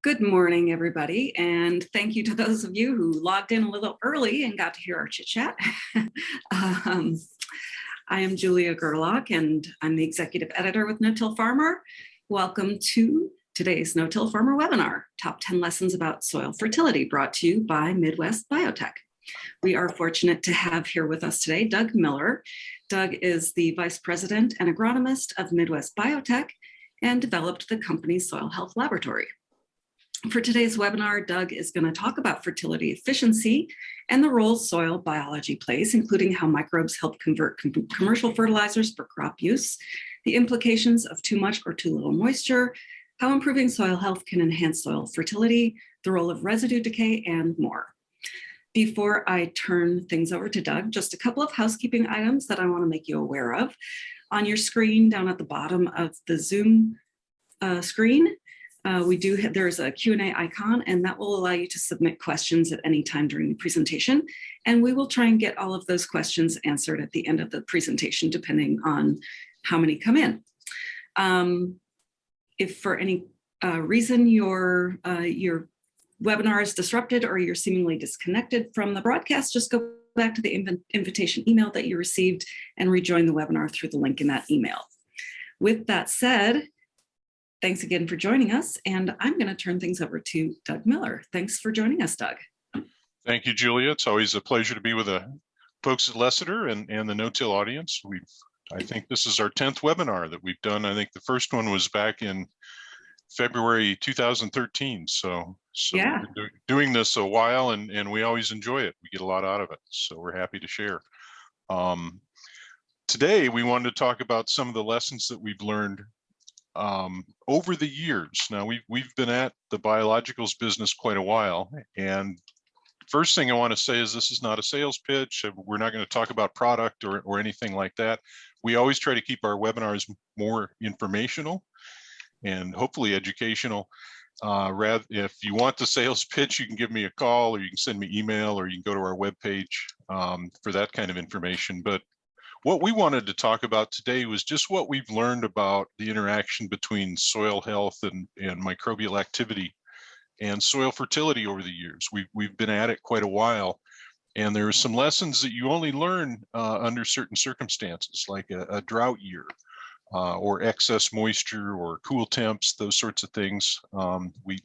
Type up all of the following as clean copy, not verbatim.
Good morning, everybody, and thank you to those of you who logged in a little early and got to hear our chit-chat. I am Julia Gerlach, and I'm the Executive Editor with No-Till Farmer. Welcome to today's No-Till Farmer webinar, Top 10 Lessons About Soil Fertility, brought to you by Midwest Biotech. We are fortunate to have here with us today Doug Miller. Doug is the Vice President and Agronomist of Midwest Biotech and developed the company's soil health laboratory. For today's webinar, Doug is going to talk about fertility efficiency and the role soil biology plays, including how microbes help convert commercial fertilizers for crop use, the implications of too much or too little moisture, how improving soil health can enhance soil fertility, the role of residue decay, and more. Before I turn things over to Doug, just a couple of housekeeping items that I want to make you aware of. On your screen down at the bottom of the Zoom screen, there's a Q&A icon, and that will allow you to submit questions at any time during the presentation. And we will try and get all of those questions answered at the end of the presentation, depending on how many come in. If for any reason your webinar is disrupted or you're seemingly disconnected from the broadcast, just go back to the invitation email that you received and rejoin the webinar through the link in that email. With that said, thanks again for joining us, and I'm going to turn things over to Doug Miller. Thanks for joining us, Doug. Thank you, Julia. It's always a pleasure to be with the folks at Lessiter and the No-Till audience. I think this is our 10th webinar that we've done. I think the first one was back in February 2013. So yeah, we've been doing this a while, and we always enjoy it. We get a lot out of it, so we're happy to share. Today, we wanted to talk about some of the lessons that we've learned over the years. Now we've been at the biologicals business quite a while, and first thing I want to say is this is not a sales pitch. We're not going to talk about product or anything like that. We always try to keep our webinars more informational and hopefully educational. Rather, if you want the sales pitch, you can give me a call, or you can send me email, or you can go to our webpage for that kind of information. But what we wanted to talk about today was just what we've learned about the interaction between soil health and microbial activity and soil fertility over the years. We've been at it quite a while, and there are some lessons that you only learn under certain circumstances, like a drought year or excess moisture or cool temps, those sorts of things.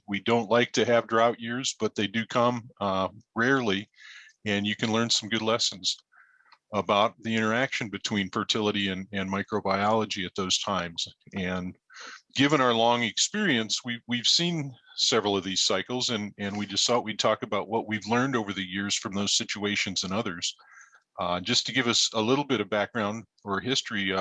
We don't like to have drought years, but they do come rarely, and you can learn some good lessons about the interaction between fertility and microbiology at those times. And given our long experience, we've seen several of these cycles, and we just thought we'd talk about what we've learned over the years from those situations and others. Just to give us a little bit of background or history,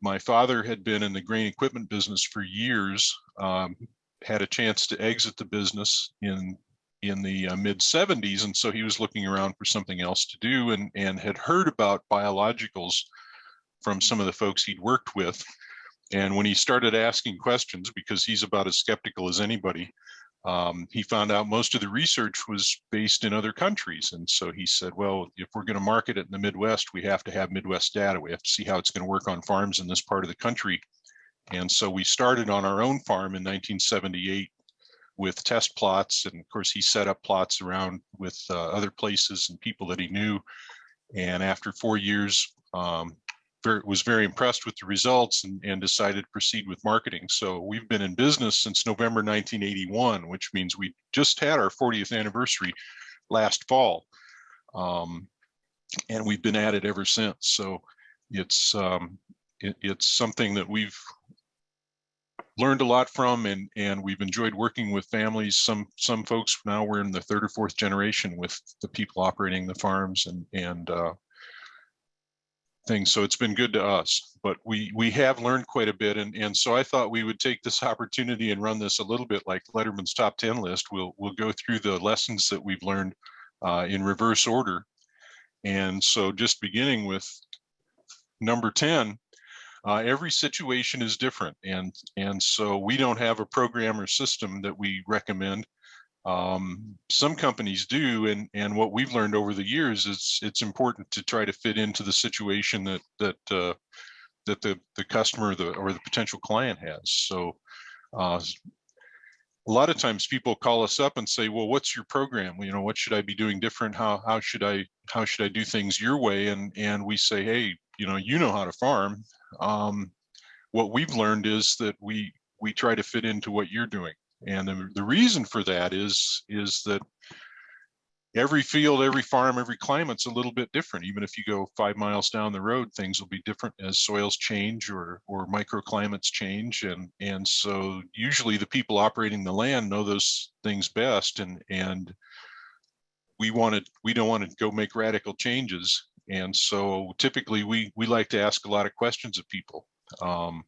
my father had been in the grain equipment business for years, had a chance to exit the business in the mid-70s, and so he was looking around for something else to do, and had heard about biologicals from some of the folks he'd worked with. And when he started asking questions, because he's about as skeptical as anybody, he found out most of the research was based in other countries. And so he said, well, if we're going to market it in the Midwest, we have to have Midwest data. We have to see how it's going to work on farms in this part of the country. And so we started on our own farm in 1978 with test plots, and of course he set up plots around with other places and people that he knew. And after 4 years, was very impressed with the results and decided to proceed with marketing. So we've been in business since November 1981, which means we just had our 40th anniversary last fall, and we've been at it ever since. So it's something that we've learned a lot from, and we've enjoyed working with families. Some folks now, we're in the 3rd or 4th generation with the people operating the farms and things. So it's been good to us, but we have learned quite a bit, and so I thought we would take this opportunity and run this a little bit like Letterman's top 10 list. We'll go through the lessons that we've learned in reverse order. And so just beginning with number 10, every situation is different, and so we don't have a program or system that we recommend. Some companies do, and what we've learned over the years is it's important to try to fit into the situation that the customer or the potential client has. So a lot of times people call us up and say, well, what's your program? You know, what should I be doing different? How should I do things your way? And we say, hey, you know how to farm. What we've learned is that we try to fit into what you're doing. And the reason for that is that every field, every farm, every climate's a little bit different. Even if you go 5 miles down the road, things will be different as soils change or microclimates change. And so usually the people operating the land know those things best. And we don't want to go make radical changes. And so typically we like to ask a lot of questions of people. How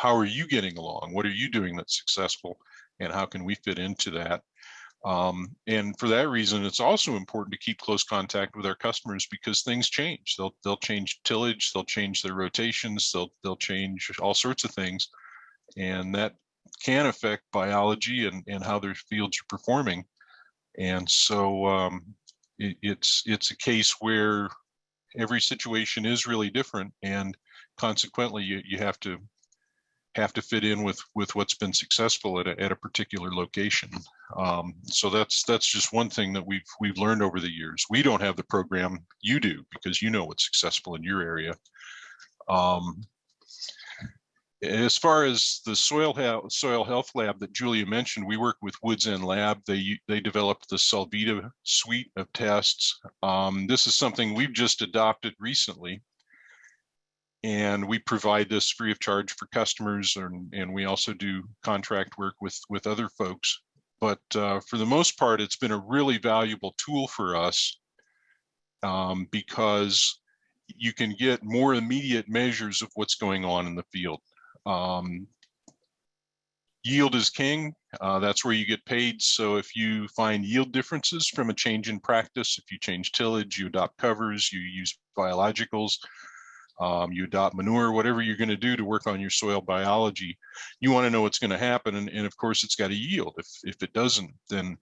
are you getting along? What are you doing that's successful? And how can we fit into that? And for that reason, it's also important to keep close contact with our customers because things change. They'll change tillage, they'll change their rotations, they'll change all sorts of things, and that can affect biology and how their fields are performing. And so it's a case where every situation is really different, and consequently, you have to fit in with what's been successful at a particular location. So that's just one thing that we've learned over the years. We don't have the program you do because you know what's successful in your area. As far as the soil health lab that Julia mentioned, we work with Woods End Lab. They developed the Solvita suite of tests. This is something we've just adopted recently. And we provide this free of charge for customers, and we also do contract work with other folks. But for the most part, it's been a really valuable tool for us because you can get more immediate measures of what's going on in the field. Yield is king. That's where you get paid. So if you find yield differences from a change in practice, if you change tillage, you adopt covers, you use biologicals, you adopt manure, whatever you're going to do to work on your soil biology, you want to know what's going to happen. And of course, it's got to yield. If it doesn't, then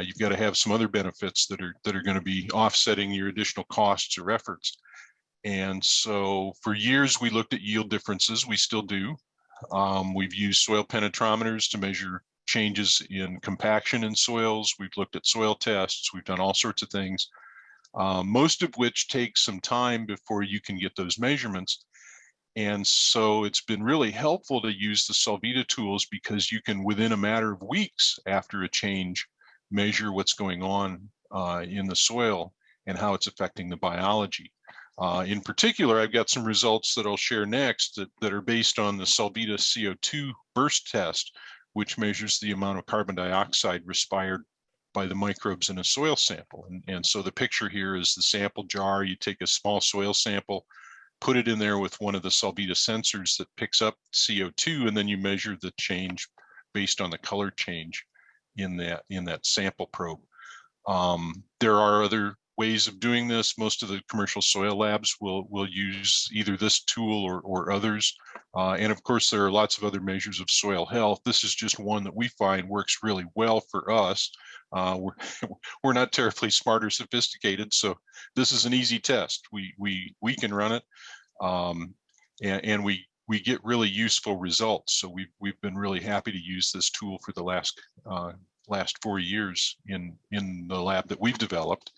you've got to have some other benefits that are going to be offsetting your additional costs or efforts. And so for years, we looked at yield differences. We still do. We've used soil penetrometers to measure changes in compaction in soils. We've looked at soil tests. We've done all sorts of things. Most of which takes some time before you can get those measurements. And so it's been really helpful to use the Solvita tools because you can, within a matter of weeks after a change, measure what's going on in the soil and how it's affecting the biology. In particular, I've got some results that I'll share next that are based on the Solvita CO2 burst test, which measures the amount of carbon dioxide respired by the microbes in a soil sample. And so the picture here is the sample jar. You take a small soil sample, put it in there with one of the Solvita sensors that picks up CO2, and then you measure the change based on the color change in that sample probe. There are other ways of doing this. Most of the commercial soil labs will use either this tool or others. And of course, there are lots of other measures of soil health. This is just one that we find works really well for us. We're not terribly smart or sophisticated, so this is an easy test. We can run it, and we get really useful results. So we've been really happy to use this tool for the last 4 years in the lab that we've developed.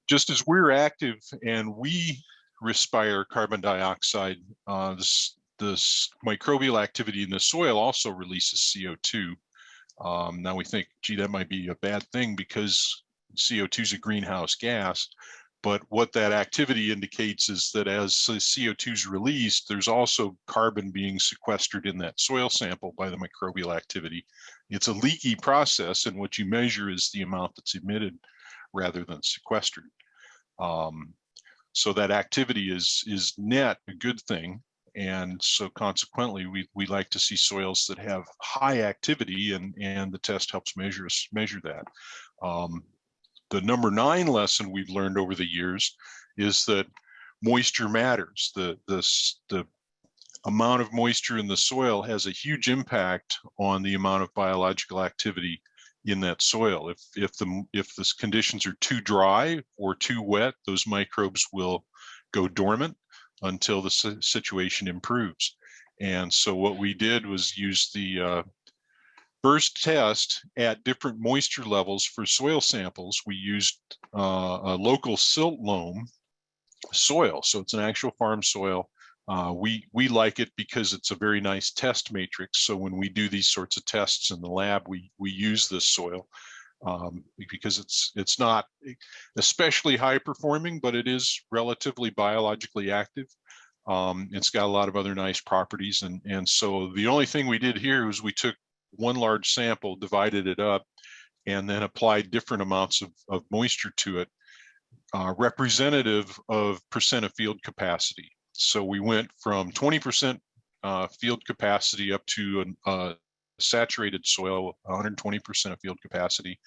Just as we're active and we respire carbon dioxide, this microbial activity in the soil also releases CO2. Now we think, gee, that might be a bad thing because CO2 is a greenhouse gas. But what that activity indicates is that as CO2 is released, there's also carbon being sequestered in that soil sample by the microbial activity. It's a leaky process, and what you measure is the amount that's emitted rather than sequestered. So that activity is net a good thing. And so consequently, we like to see soils that have high activity, and the test helps measure that. The number 9 lesson we've learned over the years is that moisture matters. The amount of moisture in the soil has a huge impact on the amount of biological activity in that soil. If the conditions are too dry or too wet, those microbes will go dormant until the situation improves. And so what we did was use the first test at different moisture levels for soil samples. We used a local silt loam soil, so it's an actual farm soil. We like it because it's a very nice test matrix. So when we do these sorts of tests in the lab, we use this soil because it's not especially high performing, but it is relatively biologically active. It's got a lot of other nice properties, and so the only thing we did here was we took one large sample, divided it up, and then applied different amounts of moisture to it, representative of percent of field capacity. So we went from 20% field capacity up to a saturated soil, 120% of field capacity,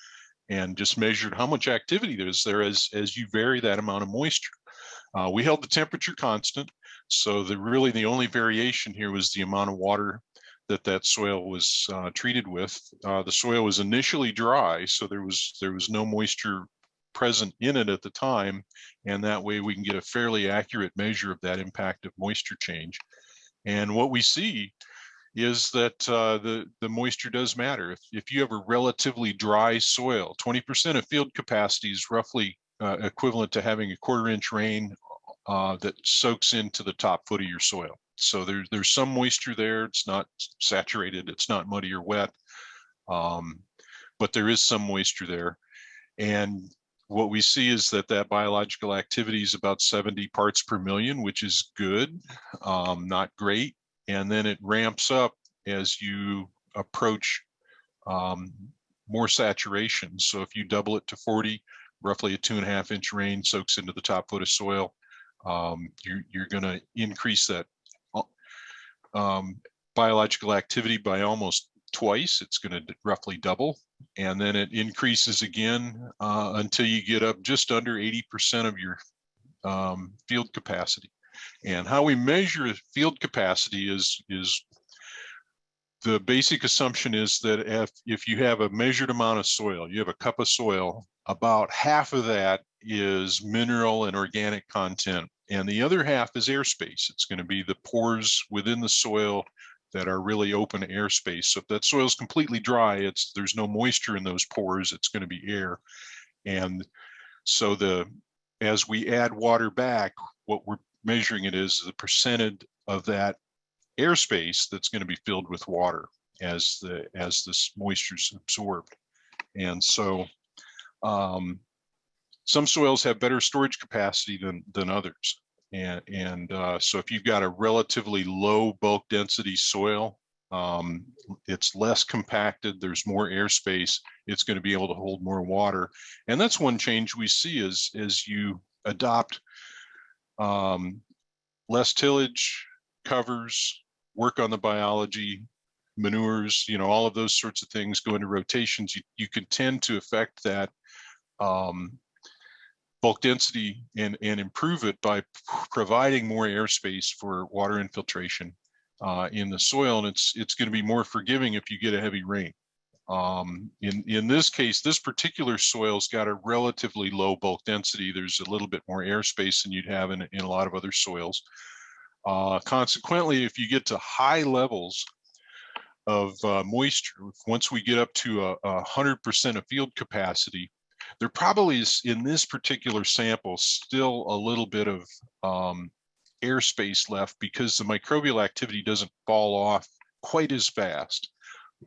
and just measured how much activity there is there as you vary that amount of moisture. We held the temperature constant, so really the only variation here was the amount of water that soil was treated with. The soil was initially dry, so there was no moisture present in it at the time, and that way we can get a fairly accurate measure of that impact of moisture change. And what we see is that the moisture does matter. If you have a relatively dry soil, 20% of field capacity is roughly equivalent to having a 1/4 inch rain that soaks into the top foot of your soil. So there's some moisture there. It's not saturated, it's not muddy or wet, but there is some moisture there. And what we see is that biological activity is about 70 parts per million, which is good, not great. And then it ramps up as you approach more saturation. So if you double it to 40, roughly a 2.5 inch rain soaks into the top foot of soil, you're going to increase that biological activity by almost twice. It's going to roughly double, and then it increases again until you get up just under 80% of your field capacity. And how we measure field capacity is the basic assumption is that if you have a measured amount of soil, you have a cup of soil, about half of that is mineral and organic content, and the other half is airspace. It's going to be the pores within the soil that are really open airspace. So if that soil is completely dry, there's no moisture in those pores, it's going to be air. And so as we add water back, what we're measuring it is the percentage of that airspace that's going to be filled with water as this moisture is absorbed. And so some soils have better storage capacity than others. And so if you've got a relatively low bulk density soil, it's less compacted, there's more airspace, it's going to be able to hold more water. And that's one change we see as you adopt less tillage, covers, work on the biology, manures, all of those sorts of things go into rotations. You can tend to affect that bulk density and improve it by providing more airspace for water infiltration in the soil, and it's going to be more forgiving if you get a heavy rain. In this case, this particular soil's got a relatively low bulk density. There's a little bit more airspace than you'd have in a lot of other soils. Consequently, if you get to high levels of moisture, once we get up to 100% of field capacity, there probably is, in this particular sample, still a little bit of airspace left because the microbial activity doesn't fall off quite as fast.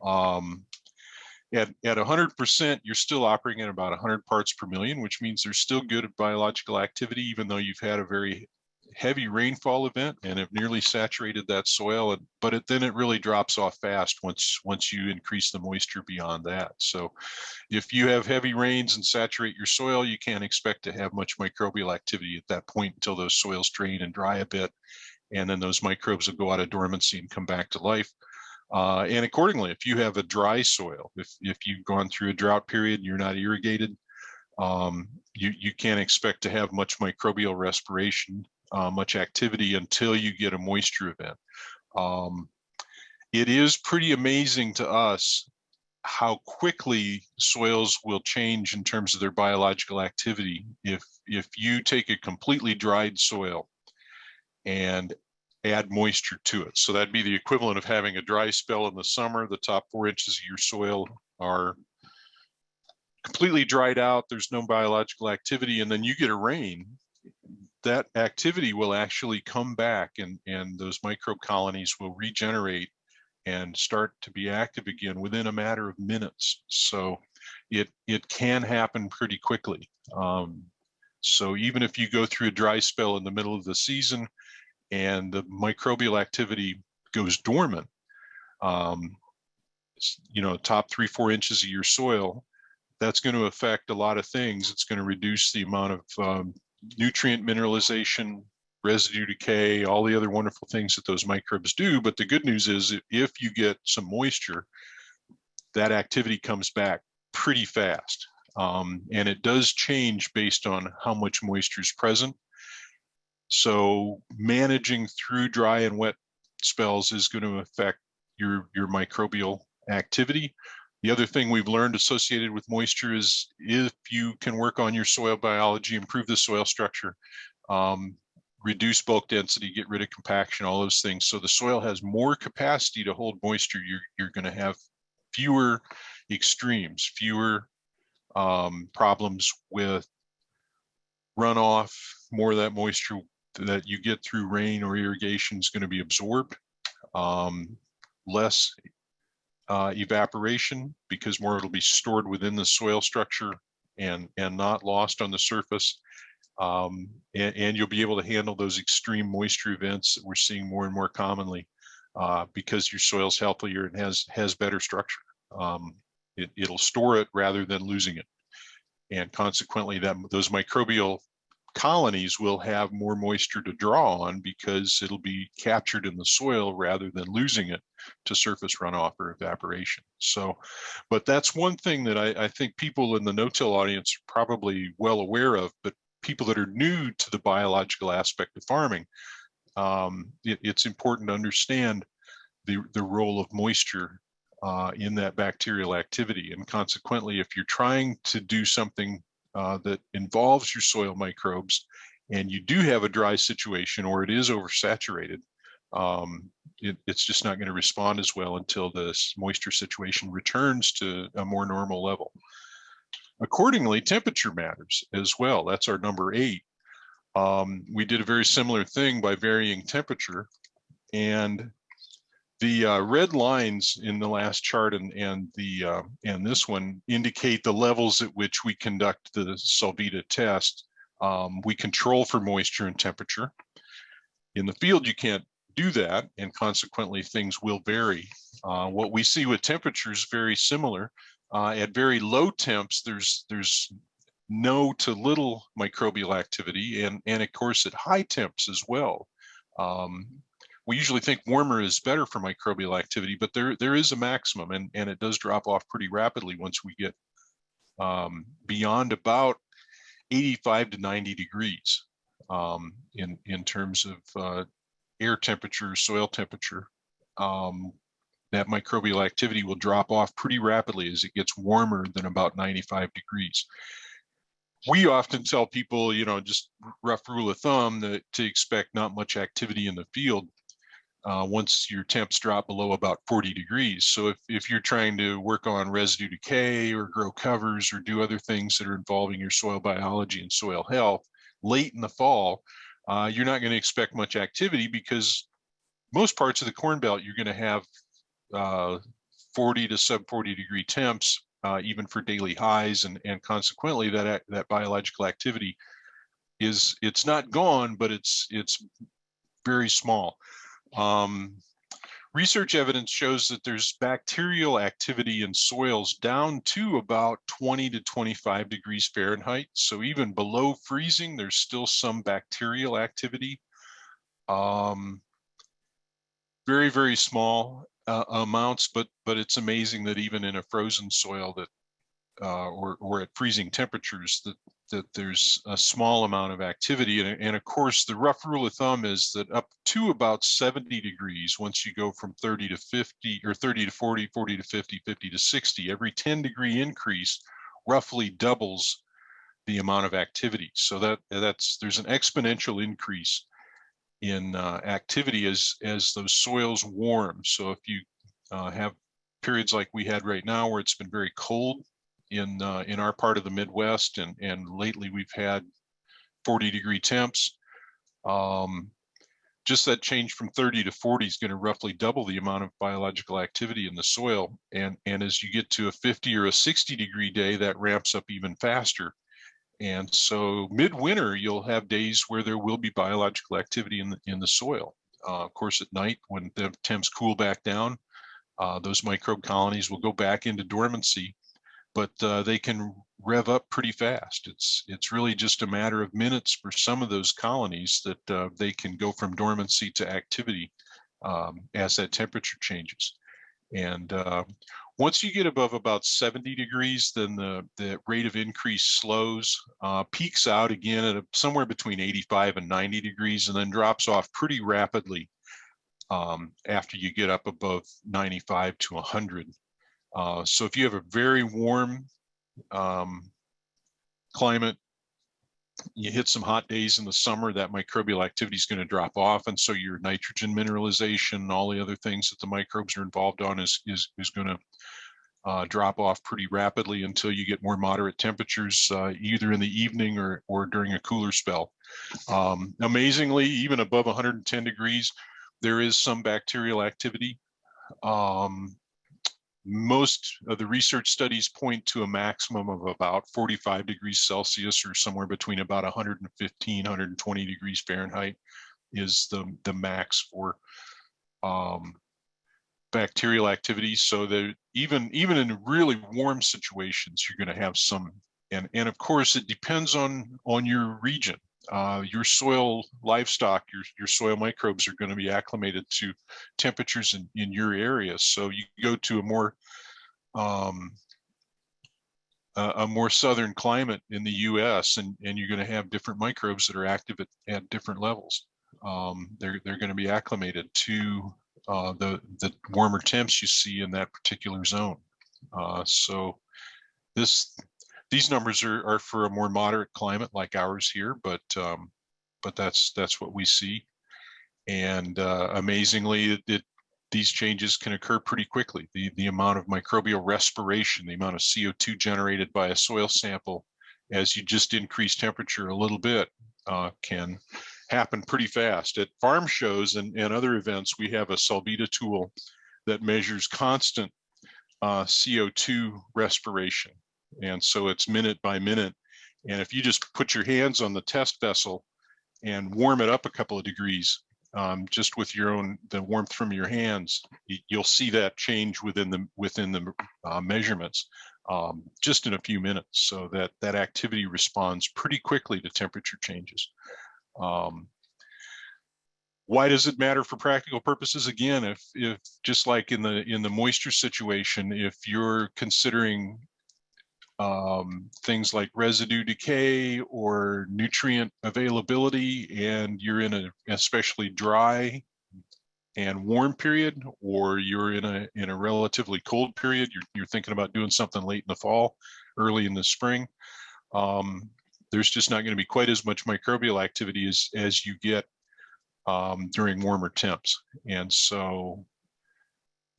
At 100%, you're still operating at about 100 parts per million, which means there's still good biological activity, even though you've had a very heavy rainfall event and have nearly saturated that soil. But then it really drops off fast once you increase the moisture beyond that. So if you have heavy rains and saturate your soil, you can't expect to have much microbial activity at that point until those soils drain and dry a bit. And then those microbes will go out of dormancy and come back to life. And accordingly, if you have a dry soil, if you've gone through a drought period and you're not irrigated, you can't expect to have much microbial respiration, much activity until you get a moisture event. It is pretty amazing to us how quickly soils will change in terms of their biological activity. If you take a completely dried soil and add moisture to it. So that'd be the equivalent of having a dry spell in the summer. The top 4 inches of your soil are completely dried out. There's no biological activity. And then you get a rain. That activity will actually come back, and those microbe colonies will regenerate and start to be active again within a matter of minutes. So it can happen pretty quickly. So even if you go through a dry spell in the middle of the season and the microbial activity goes dormant, you know, top 3-4 inches of your soil, that's going to affect a lot of things. It's going to reduce the amount of nutrient mineralization, residue decay, all the other wonderful things that those microbes do. But the good news is if you get some moisture, that activity comes back pretty fast. And it does change based on how much moisture is present. So managing through dry and wet spells is going to affect your microbial activity. The other thing we've learned associated with moisture is if you can work on your soil biology, improve the soil structure, reduce bulk density, get rid of compaction, all those things. So the soil has more capacity to hold moisture. You're going to have fewer extremes, fewer problems with runoff. More of that moisture that you get through rain or irrigation is going to be absorbed. Less evaporation, because more it'll be stored within the soil structure and not lost on the surface. And you'll be able to handle those extreme moisture events that we're seeing more and more commonly because your soil's healthier and has better structure. It'll store it rather than losing it. And consequently, those microbial colonies will have more moisture to draw on because it'll be captured in the soil rather than losing it to surface runoff or evaporation. So, but that's one thing that I think people in the no-till audience are probably well aware of, but people that are new to the biological aspect of farming, it's important to understand the role of moisture in that bacterial activity. And consequently, if you're trying to do something that involves your soil microbes and you do have a dry situation or it is oversaturated, it's just not going to respond as well until this moisture situation returns to a more normal level. Accordingly, temperature matters as well. That's our number 8. We did a very similar thing by varying temperature, and the red lines in the last chart and this one indicate the levels at which we conduct the Solvita test. We control for moisture and temperature. In the field, you can't do that, and consequently, things will vary. What we see with temperatures very similar. At very low temps, there's no to little microbial activity, and of course at high temps as well. We usually think warmer is better for microbial activity, but there is a maximum, and it does drop off pretty rapidly once we get beyond about 85 to 90 degrees in terms of air temperature, soil temperature. That microbial activity will drop off pretty rapidly as it gets warmer than about 95 degrees. We often tell people, you know, just rough rule of thumb, that to expect not much activity in the field once your temps drop below about 40 degrees. So if you're trying to work on residue decay or grow covers or do other things that are involving your soil biology and soil health late in the fall, you're not going to expect much activity because most parts of the Corn Belt, you're going to have 40 to sub 40 degree temps, even for daily highs, and consequently that biological activity it's not gone, but it's very small. Research evidence shows that there's bacterial activity in soils down to about 20 to 25 degrees Fahrenheit. So even below freezing, there's still some bacterial activity. Very, very small amounts, but it's amazing that even in a frozen soil that or at freezing temperatures that there's a small amount of activity. And of course, the rough rule of thumb is that up to about 70 degrees, once you go from 30 to 50 or 30 to 40, 40 to 50, 50 to 60, every 10-degree increase roughly doubles the amount of activity. So there's an exponential increase activity as those soils warm. So if you have periods like we had right now where it's been very cold in our part of the Midwest, and lately we've had 40-degree temps. Just that change from 30 to 40 is going to roughly double the amount of biological activity in the soil. And as you get to a 50 or a 60-degree day, that ramps up even faster. And so midwinter, you'll have days where there will be biological activity in the soil. Of course, at night, when the temps cool back down, those microbe colonies will go back into dormancy, but they can rev up pretty fast. It's really just a matter of minutes for some of those colonies that they can go from dormancy to activity as that temperature changes. And once you get above about 70 degrees, then the rate of increase slows, peaks out again at somewhere between 85 and 90 degrees, and then drops off pretty rapidly after you get up above 95 to 100. So if you have a very warm climate, you hit some hot days in the summer, that microbial activity is going to drop off, and so your nitrogen mineralization and all the other things that the microbes are involved on is going to drop off pretty rapidly until you get more moderate temperatures, either in the evening or during a cooler spell. Amazingly, even above 110 degrees, there is some bacterial activity. Most of the research studies point to a maximum of about 45 degrees Celsius, or somewhere between about 115, 120 degrees Fahrenheit is the max for bacterial activity. So that even in really warm situations, you're going to have some, and of course it depends on your region. Your soil livestock, your soil microbes are going to be acclimated to temperatures in your area. So you go to a more southern climate in the U.S. and you're going to have different microbes that are active at different levels. They're going to be acclimated to the warmer temps you see in that particular zone. So these numbers are for a more moderate climate like ours here, but that's what we see. And amazingly, these changes can occur pretty quickly. The amount of microbial respiration, the amount of CO2 generated by a soil sample as you just increase temperature a little bit can happen pretty fast. At farm shows and other events, we have a Solvita tool that measures constant CO2 respiration. And so it's minute by minute. And if you just put your hands on the test vessel and warm it up a couple of degrees, just with the warmth from your hands, you'll see that change within the measurements just in a few minutes. So that activity responds pretty quickly to temperature changes. Why does it matter for practical purposes? Again, if just like in the moisture situation, if you're considering things like residue decay or nutrient availability, and you're in an especially dry and warm period, or you're in a relatively cold period, you're thinking about doing something late in the fall, early in the spring, there's just not going to be quite as much microbial activity as you get during warmer temps. And so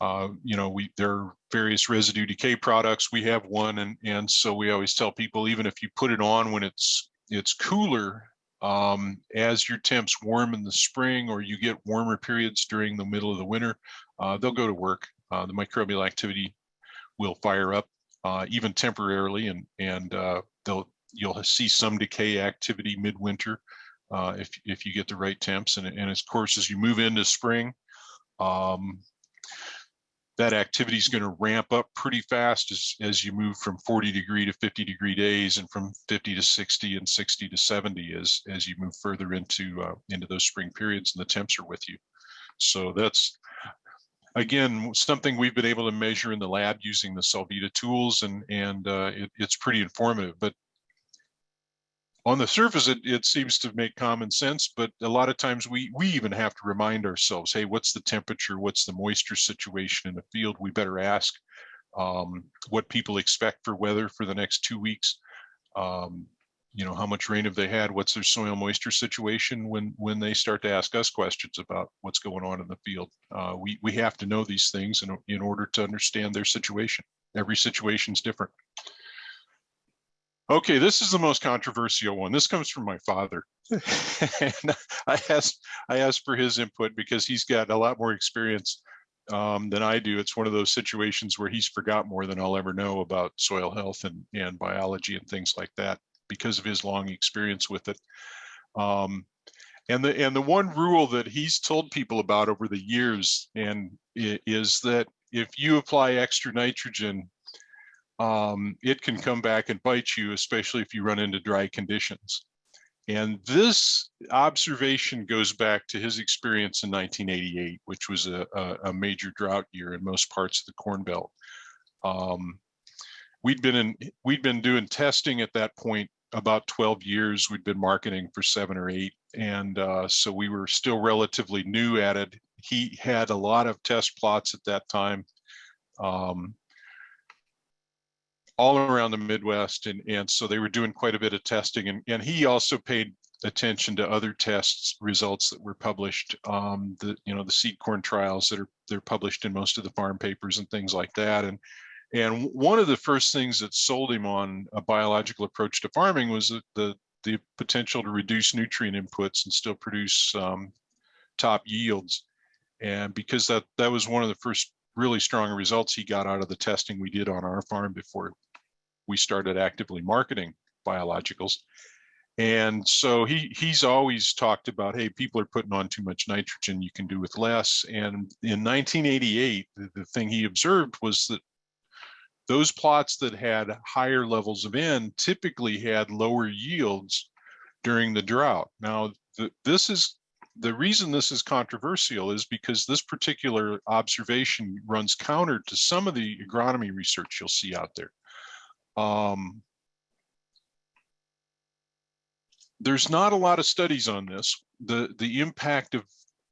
there are various residue decay products. We have one, and so we always tell people, even if you put it on when it's cooler, as your temps warm in the spring, or you get warmer periods during the middle of the winter, they'll go to work. The microbial activity will fire up, even temporarily, and you'll see some decay activity midwinter if you get the right temps. And of course, as you move into spring, that activity is going to ramp up pretty fast as you move from 40-degree to 50-degree days, and from 50 to 60 and 60 to 70 as you move further into those spring periods and the temps are with you. So that's, again, something we've been able to measure in the lab using the Solvita tools, and it's pretty informative. But on the surface, it seems to make common sense, but a lot of times we even have to remind ourselves, hey, what's the temperature? What's the moisture situation in the field? We better ask what people expect for weather for the next 2 weeks. how much rain have they had? What's their soil moisture situation? When they start to ask us questions about what's going on in the field, we have to know these things in order to understand their situation. Every situation is different. Okay, this is the most controversial one. This comes from my father. And I asked for his input because he's got a lot more experience than I do. It's one of those situations where he's forgot more than I'll ever know about soil health and biology and things like that because of his long experience with it. And the one rule that he's told people about over the years is that if you apply extra nitrogen, it can come back and bite you, especially if you run into dry conditions. And this observation goes back to his experience in 1988, which was a major drought year in most parts of the Corn Belt. We'd been doing testing at that point about 12 years. We'd been marketing for 7 or 8, and so we were still relatively new at it. He had a lot of test plots at that time, all around the Midwest, and so they were doing quite a bit of testing, and he also paid attention to other tests results that were published, the seed corn trials that they're published in most of the farm papers and things like that. And one of the first things that sold him on a biological approach to farming was the potential to reduce nutrient inputs and still produce top yields. And because that was one of the first really strong results he got out of the testing we did on our farm before we started actively marketing biologicals. And so he's always talked about, hey, people are putting on too much nitrogen, you can do with less. And in 1988, the thing he observed was that those plots that had higher levels of N typically had lower yields during the drought. Now, the reason this is controversial is because this particular observation runs counter to some of the agronomy research you'll see out there. There's not a lot of studies on this, the impact of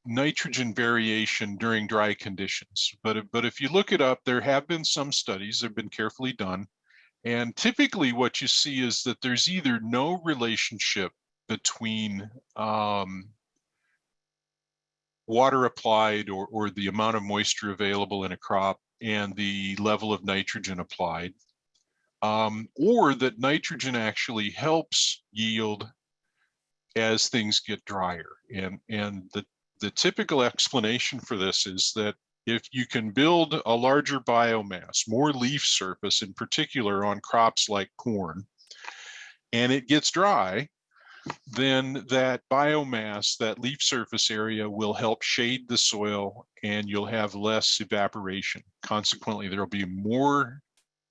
nitrogen variation during dry conditions. But if you look it up, there have been some studies that have been carefully done. And typically what you see is that there's either no relationship between water applied or the amount of moisture available in a crop and the level of nitrogen applied, or that nitrogen actually helps yield as things get drier. And the typical explanation for this is that if you can build a larger biomass, more leaf surface in particular on crops like corn, and it gets dry, then that biomass, that leaf surface area, will help shade the soil and you'll have less evaporation. Consequently, there'll be more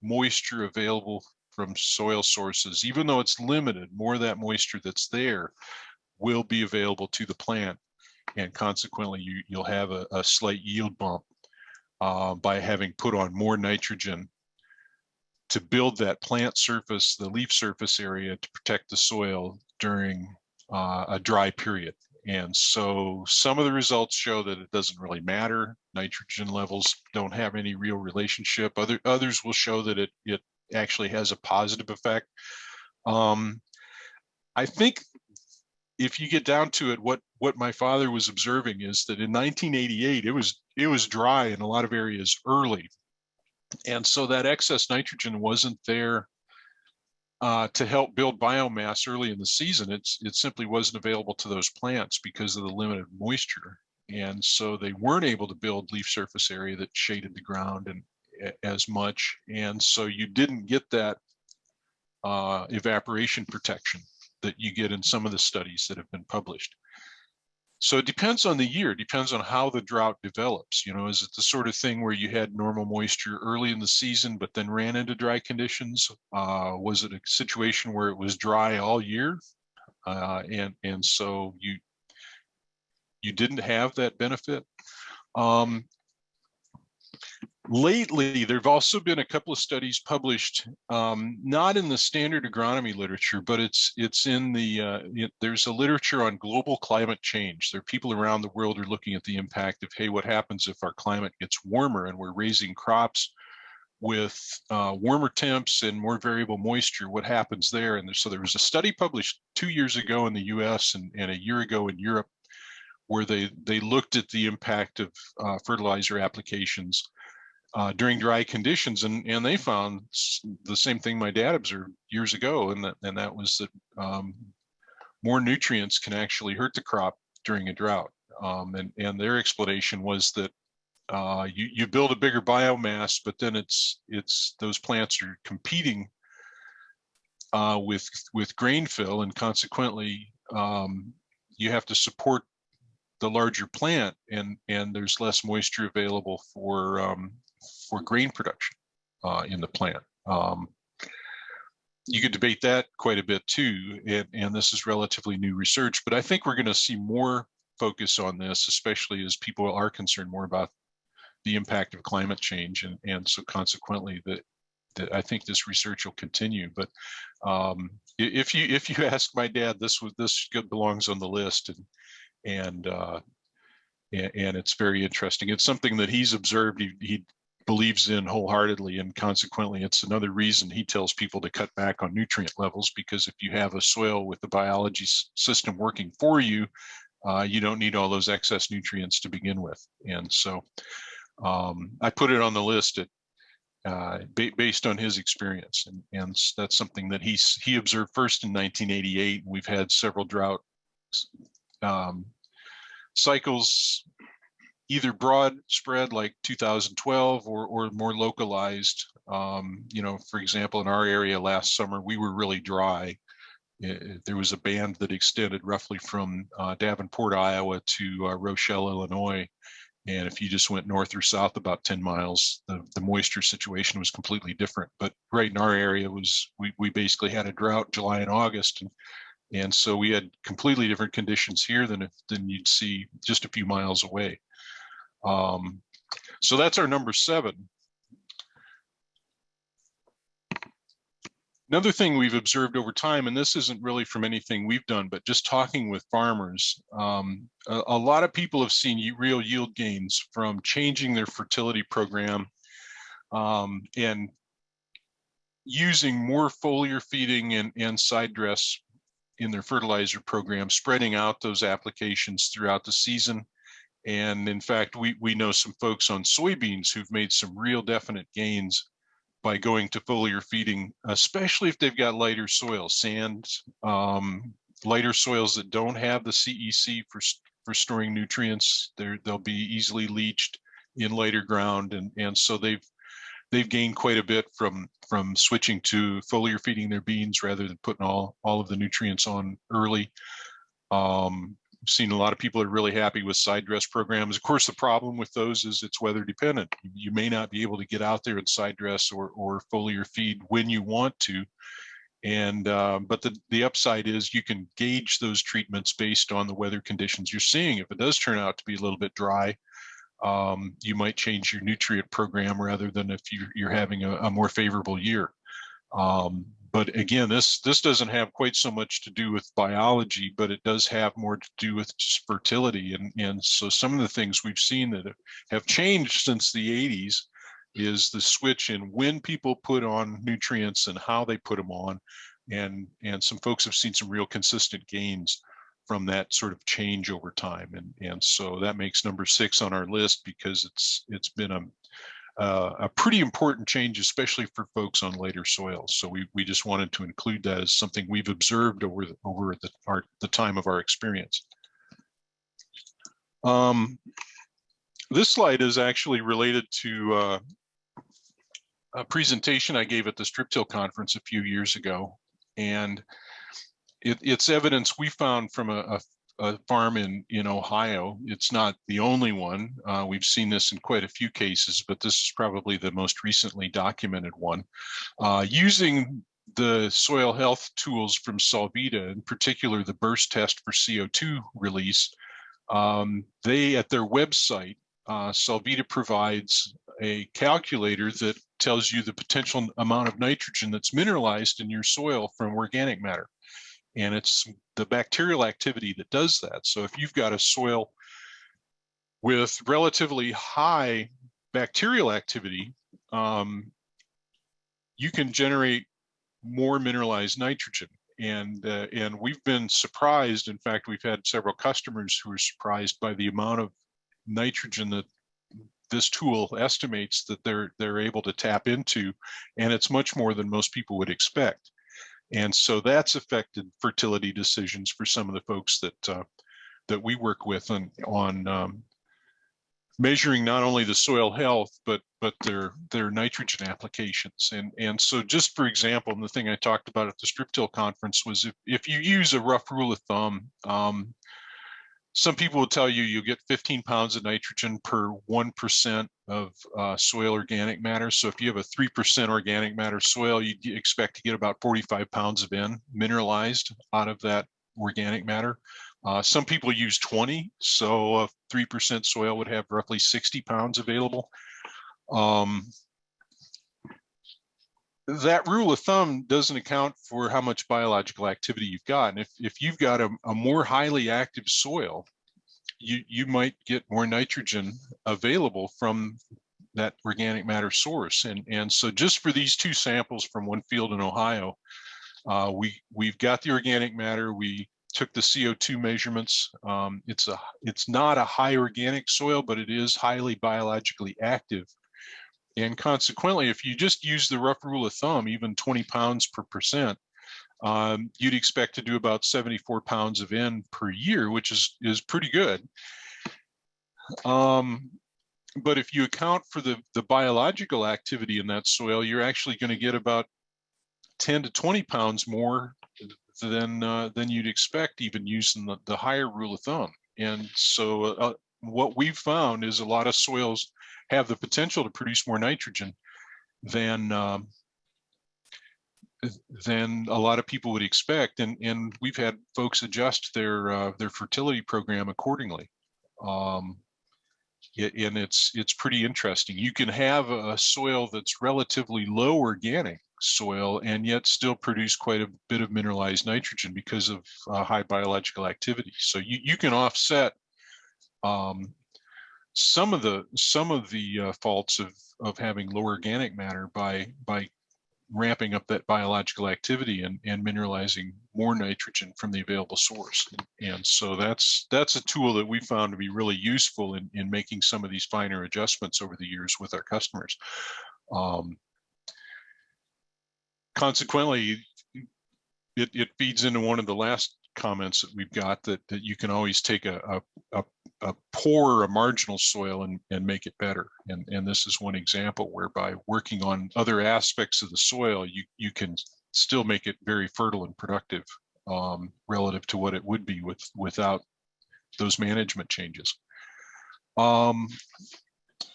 moisture available from soil sources. Even though it's limited, more of that moisture that's there will be available to the plant. And consequently, you'll have a slight yield bump by having put on more nitrogen to build that plant surface, the leaf surface area, to protect the soil during a dry period. And so some of the results show that it doesn't really matter. Nitrogen levels don't have any real relationship. Others will show that it actually has a positive effect. I think if you get down to it, what my father was observing is that in 1988, it was dry in a lot of areas early. And so that excess nitrogen wasn't there to help build biomass early in the season. It simply wasn't available to those plants because of the limited moisture. And so they weren't able to build leaf surface area that shaded the ground and as much. And so you didn't get that evaporation protection that you get in some of the studies that have been published. So it depends on the year, depends on how the drought develops. Is it the sort of thing where you had normal moisture early in the season, but then ran into dry conditions? Was it a situation where it was dry all year? And so you didn't have that benefit? Lately, there have also been a couple of studies published, not in the standard agronomy literature, but it's in there's a literature on global climate change. There are people around the world who are looking at the impact of, hey, what happens if our climate gets warmer and we're raising crops with warmer temps and more variable moisture, what happens there. And so there was a study published 2 years ago in the US and a year ago in Europe, where they looked at the impact of fertilizer applications during dry conditions, and they found the same thing my dad observed years ago, and that was that more nutrients can actually hurt the crop during a drought. And their explanation was that you build a bigger biomass, but then it's those plants are competing with grain fill, and consequently you have to support the larger plant, and there's less moisture available for grain production in the plant. You could debate that quite a bit too, and this is relatively new research, but I think we're going to see more focus on this, especially as people are concerned more about the impact of climate change, and so consequently that I think this research will continue. But if you ask my dad, this belongs on the list, and it's very interesting. It's something that he's observed, he believes in wholeheartedly, and consequently it's another reason he tells people to cut back on nutrient levels, because if you have a soil with the biology system working for you, you don't need all those excess nutrients to begin with. And so I put it on the list based on his experience, and that's something that he observed first in 1988. We've had several drought cycles, either broad spread like 2012 or more localized. For example, in our area last summer, we were really dry. There was a band that extended roughly from Davenport, Iowa to Rochelle, Illinois. And if you just went north or south about 10 miles, the moisture situation was completely different. But right in our area we basically had a drought July and August. And so we had completely different conditions here than you'd see just a few miles away. So that's our number 7. Another thing we've observed over time, and this isn't really from anything we've done, but just talking with farmers, a lot of people have seen real yield gains from changing their fertility program and using more foliar feeding and side dress in their fertilizer program, spreading out those applications throughout the season. And in fact, we know some folks on soybeans who've made some real definite gains by going to foliar feeding, especially if they've got lighter soil, sand, lighter soils that don't have the CEC for storing nutrients. They'll be easily leached in lighter ground, and so they've gained quite a bit from switching to foliar feeding their beans rather than putting all of the nutrients on early. I've seen a lot of people are really happy with side dress programs. Of course, the problem with those is it's weather dependent. You may not be able to get out there and side dress or foliar feed when you want to. And but the upside is you can gauge those treatments based on the weather conditions you're seeing. If it does turn out to be a little bit dry, you might change your nutrient program rather than if you're having a more favorable year. But again, this doesn't have quite so much to do with biology, but it does have more to do with just fertility. And so some of the things we've seen that have changed since the 80s is the switch in when people put on nutrients and how they put them on. And some folks have seen some real consistent gains from that sort of change over time. And so that makes number 6 on our list, because it's been a pretty important change, especially for folks on later soils. So we just wanted to include that as something we've observed over the time of our experience. This slide is actually related to a presentation I gave at the strip-till conference a few years ago, and it's evidence we found from a farm in Ohio. It's not the only one. We've seen this in quite a few cases, but this is probably the most recently documented one. Using the soil health tools from Solvita, in particular the burst test for CO2 release, they, at their website, Solvita provides a calculator that tells you the potential amount of nitrogen that's mineralized in your soil from organic matter. And it's the bacterial activity that does that. So if you've got a soil with relatively high bacterial activity, you can generate more mineralized nitrogen. And we've been surprised. In fact, we've had several customers who are surprised by the amount of nitrogen that this tool estimates that they're able to tap into, and it's much more than most people would expect. And so that's affected fertility decisions for some of the folks that we work with on measuring not only the soil health but their nitrogen applications. And so, just for example, and the thing I talked about at the strip-till conference was if you use a rough rule of thumb, some people will tell you you get 15 pounds of nitrogen per 1% of soil organic matter. So if you have a 3% organic matter soil, you expect to get about 45 pounds of N mineralized out of that organic matter. Some people use 20, so a 3% soil would have roughly 60 pounds available. That rule of thumb doesn't account for how much biological activity you've got. And if you've got a more highly active soil, you might get more nitrogen available from that organic matter source. And so just for these two samples from one field in Ohio, we've got the organic matter. We took the CO2 measurements. It's not a high organic soil, but it is highly biologically active. And consequently, if you just use the rough rule of thumb, even 20 pounds per percent, you'd expect to do about 74 pounds of N per year, which is pretty good. But if you account for the biological activity in that soil, you're actually going to get about 10 to 20 pounds more than you'd expect, even using the higher rule of thumb. And so what we've found is a lot of soils have the potential to produce more nitrogen than a lot of people would expect, and we've had folks adjust their fertility program accordingly. And it's pretty interesting. You can have a soil that's relatively low organic soil and yet still produce quite a bit of mineralized nitrogen because of high biological activity. So you can offset some of the faults of having low organic matter by ramping up that biological activity and mineralizing more nitrogen from the available source. And so that's a tool that we found to be really useful in making some of these finer adjustments over the years with our customers. Consequently, it feeds into one of the last comments that we've got, that you can always take a poor or a marginal soil and make it better. And this is one example whereby working on other aspects of the soil, you can still make it very fertile and productive relative to what it would be without those management changes.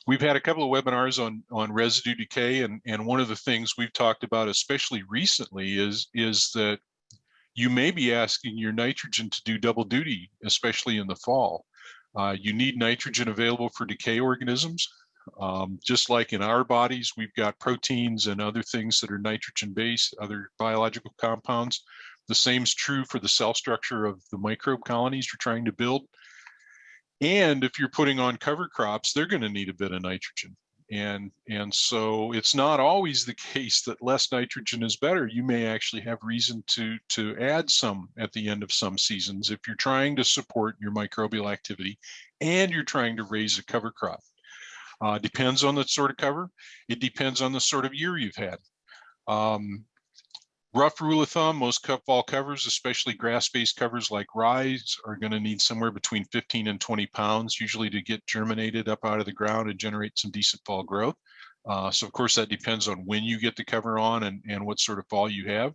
We've had a couple of webinars on residue decay, and one of the things we've talked about, especially recently, is that you may be asking your nitrogen to do double duty, especially in the fall. You need nitrogen available for decay organisms. Just like in our bodies, we've got proteins and other things that are nitrogen-based, other biological compounds. The same is true for the cell structure of the microbe colonies you're trying to build. And if you're putting on cover crops, they're going to need a bit of nitrogen. And so it's not always the case that less nitrogen is better. You may actually have reason to add some at the end of some seasons if you're trying to support your microbial activity and you're trying to raise a cover crop. Depends on the sort of cover. It depends on the sort of year you've had. Rough rule of thumb, most fall covers, especially grass-based covers like rye, are going to need somewhere between 15 and 20 pounds, usually to get germinated up out of the ground and generate some decent fall growth. So of course that depends on when you get the cover on and what sort of fall you have.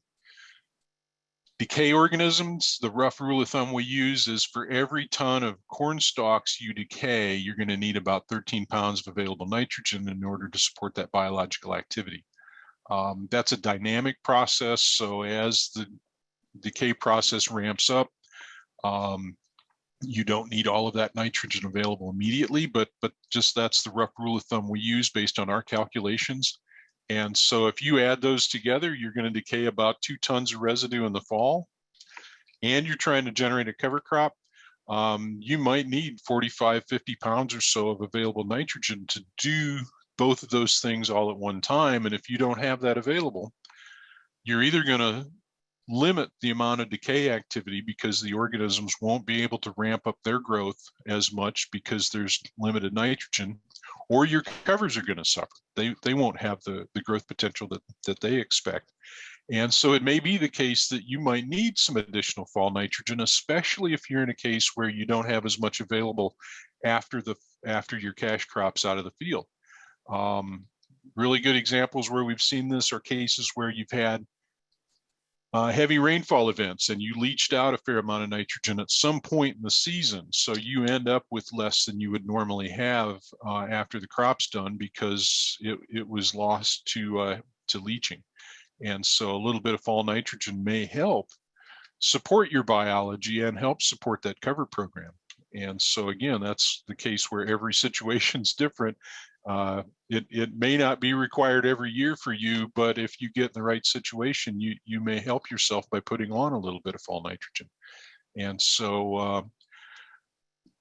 Decay organisms, the rough rule of thumb we use is for every ton of corn stalks you decay, you're going to need about 13 pounds of available nitrogen in order to support that biological activity. That's a dynamic process, so as the decay process ramps up, you don't need all of that nitrogen available immediately, but just that's the rough rule of thumb we use based on our calculations. And so if you add those together, you're going to decay about 2 tons of residue in the fall, and you're trying to generate a cover crop. You might need 45, 50 pounds or so of available nitrogen to do both of those things all at one time. And if you don't have that available, you're either going to limit the amount of decay activity because the organisms won't be able to ramp up their growth as much because there's limited nitrogen, or your covers are going to suffer. They won't have the growth potential that they expect. And so it may be the case that you might need some additional fall nitrogen, especially if you're in a case where you don't have as much available after your cash crops out of the field. Really good examples where we've seen this are cases where you've had heavy rainfall events and you leached out a fair amount of nitrogen at some point in the season. So you end up with less than you would normally have after the crop's done because it was lost to leaching. And so a little bit of fall nitrogen may help support your biology and help support that cover program. And so again, that's the case where every situation's different. It may not be required every year for you, but if you get in the right situation, you may help yourself by putting on a little bit of fall nitrogen. And so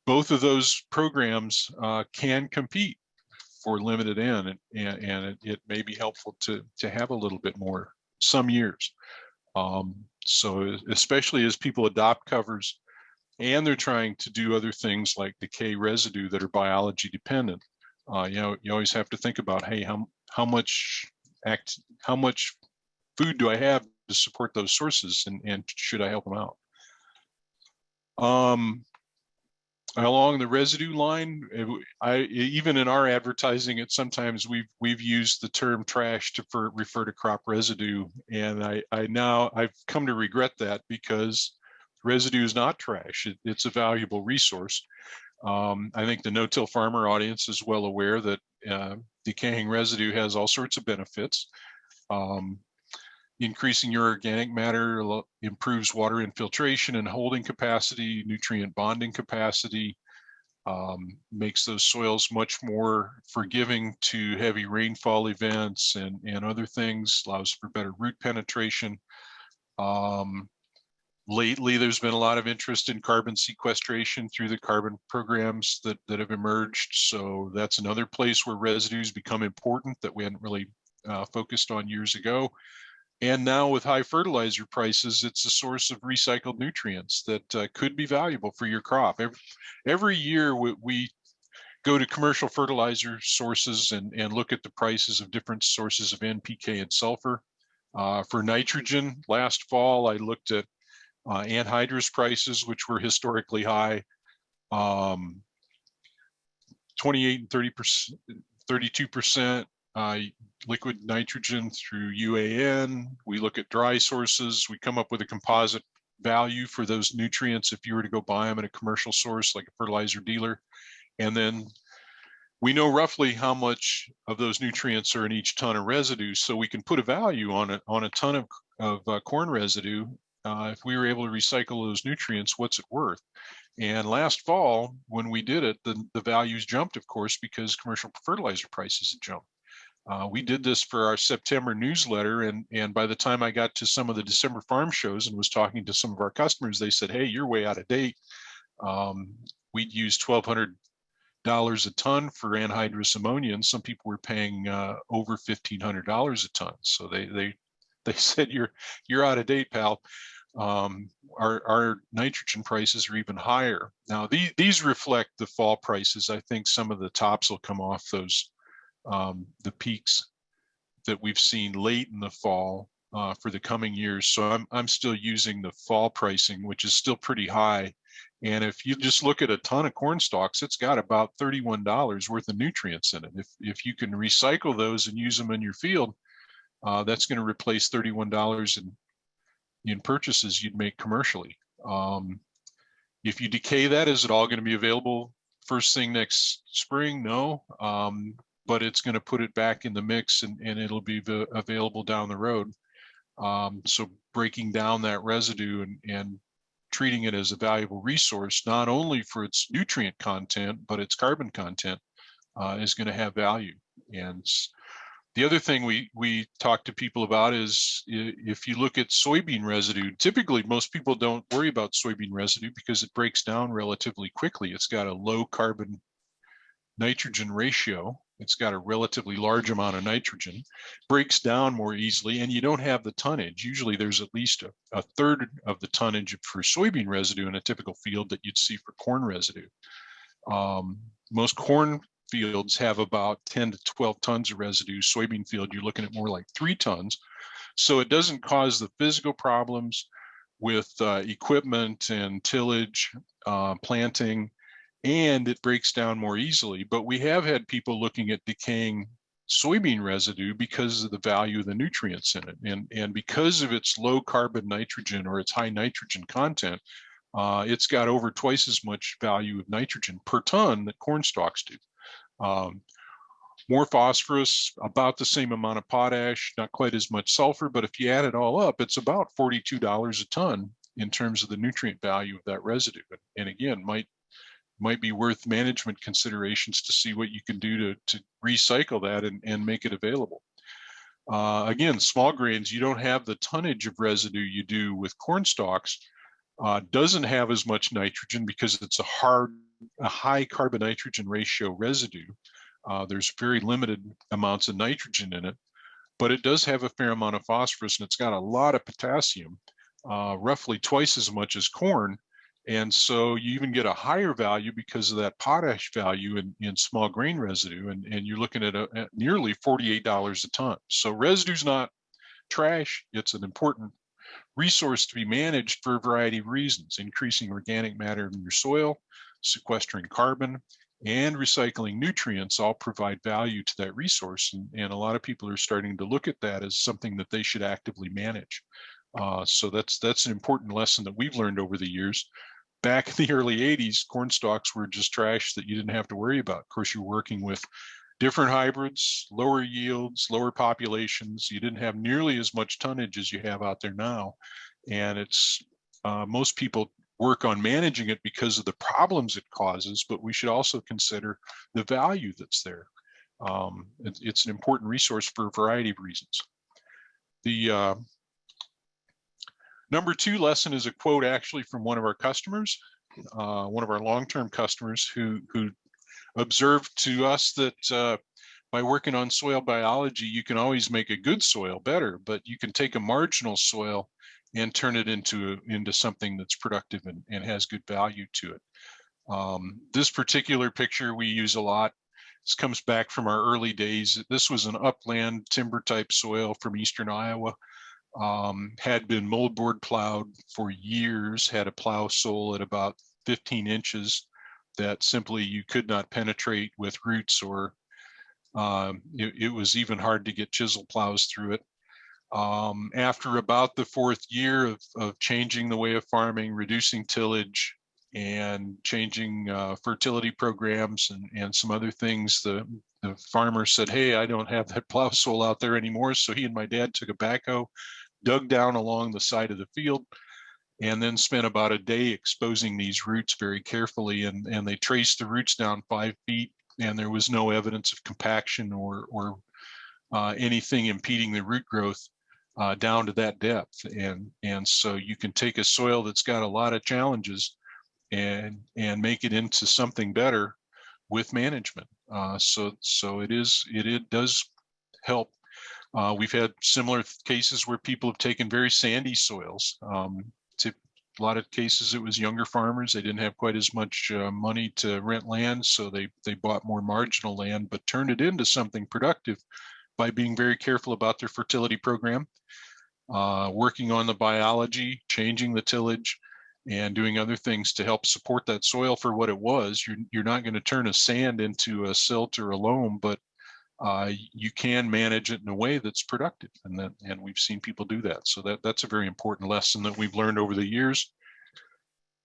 both of those programs can compete for limited N, and it may be helpful to have a little bit more some years. So especially as people adopt covers and they're trying to do other things like decay residue that are biology dependent, you always have to think about, hey, how much food do I have to support those sources, and should I help them out? Along the residue line, even in our advertising, sometimes we've used the term trash to refer to crop residue, and I've come to regret that because residue is not trash. It's a valuable resource. I think the no-till farmer audience is well aware that decaying residue has all sorts of benefits. Increasing your organic matter improves water infiltration and holding capacity, nutrient bonding capacity, makes those soils much more forgiving to heavy rainfall events and other things, allows for better root penetration. Lately, there's been a lot of interest in carbon sequestration through the carbon programs that have emerged. So that's another place where residues become important that we hadn't really focused on years ago. And now with high fertilizer prices, it's a source of recycled nutrients that could be valuable for your crop. Every year we go to commercial fertilizer sources and look at the prices of different sources of NPK and sulfur. For nitrogen, last fall, I looked at anhydrous prices, which were historically high, 28 and 30%, 32%. Liquid nitrogen through UAN. We look at dry sources. We come up with a composite value for those nutrients if you were to go buy them at a commercial source like a fertilizer dealer. And then we know roughly how much of those nutrients are in each ton of residue, so we can put a value on a ton of corn residue. If we were able to recycle those nutrients, what's it worth? And last fall, when we did it, the values jumped, of course, because commercial fertilizer prices had jumped. We did this for our September newsletter, and by the time I got to some of the December farm shows and was talking to some of our customers, they said, hey, you're way out of date. We'd used $1,200 a ton for anhydrous ammonia, and some people were paying over $1,500 a ton. So they said, you're out of date, pal. Our nitrogen prices are even higher. Now, these reflect the fall prices. I think some of the tops will come off those the peaks that we've seen late in the fall for the coming years. So I'm still using the fall pricing, which is still pretty high. And if you just look at a ton of corn stalks, it's got about $31 worth of nutrients in it. If you can recycle those and use them in your field, that's going to replace $31 in purchases you'd make commercially. If you decay that, is it all going to be available first thing next spring? No. But it's going to put it back in the mix and it'll be available down the road. So breaking down that residue and treating it as a valuable resource, not only for its nutrient content, but its carbon content is going to have value. And the other thing we talk to people about is if you look at soybean residue, typically most people don't worry about soybean residue because it breaks down relatively quickly. It's got a low carbon nitrogen ratio. It's got a relatively large amount of nitrogen, breaks down more easily, and you don't have the tonnage. Usually there's at least a third of the tonnage for soybean residue in a typical field that you'd see for corn residue. Most corn fields have about 10 to 12 tons of residue. Soybean field, you're looking at more like 3 tons. So it doesn't cause the physical problems with equipment and tillage, planting, and it breaks down more easily. But we have had people looking at decaying soybean residue because of the value of the nutrients in it. And because of its low carbon nitrogen or its high nitrogen content, it's got over twice as much value of nitrogen per ton that corn stalks do. More phosphorus, about the same amount of potash, not quite as much sulfur, but if you add it all up, it's about $42 a ton in terms of the nutrient value of that residue. And again, might be worth management considerations to see what you can do to recycle that and make it available. Again, small grains, you don't have the tonnage of residue you do with corn stalks. Doesn't have as much nitrogen because it's a high carbon nitrogen ratio residue. There's very limited amounts of nitrogen in it, but it does have a fair amount of phosphorus, and it's got a lot of potassium, roughly twice as much as corn. And so you even get a higher value because of that potash value in small grain residue, and you're looking at nearly $48 a ton. So residue's not trash. It's an important resource to be managed for a variety of reasons: increasing organic matter in your soil, sequestering carbon, and recycling nutrients all provide value to that resource. And a lot of people are starting to look at that as something that they should actively manage. So that's an important lesson that we've learned over the years. Back in the early 80s, corn stalks were just trash that you didn't have to worry about. Of course, you're working with different hybrids, lower yields, lower populations. You didn't have nearly as much tonnage as you have out there now. And it's most people work on managing it because of the problems it causes, but we should also consider the value that's there. It's an important resource for a variety of reasons. The number 2 lesson is a quote actually from one of our customers, one of our long-term customers who observed to us that by working on soil biology, you can always make a good soil better, but you can take a marginal soil and turn it into something that's productive and has good value to it. This particular picture we use a lot. This comes back from our early days. This was an upland timber type soil from eastern Iowa. Had been moldboard plowed for years, had a plow sole at about 15 inches that simply you could not penetrate with roots, or it was even hard to get chisel plows through it. After about the 4th year of changing the way of farming, reducing tillage, and changing fertility programs and some other things, the farmer said, "Hey, I don't have that plow sole out there anymore." So he and my dad took a backhoe, dug down along the side of the field, and then spent about a day exposing these roots very carefully. And they traced the roots down 5 feet, and there was no evidence of compaction or anything impeding the root growth down to that depth. And so you can take a soil that's got a lot of challenges and make it into something better with management. So it does help. We've had similar cases where people have taken very sandy soils. A lot of cases, it was younger farmers. They didn't have quite as much money to rent land, so they bought more marginal land, but turned it into something productive by being very careful about their fertility program, working on the biology, changing the tillage, and doing other things to help support that soil for what it was. You're not going to turn a sand into a silt or a loam, but you can manage it in a way that's productive, and we've seen people do that. So that's a very important lesson that we've learned over the years.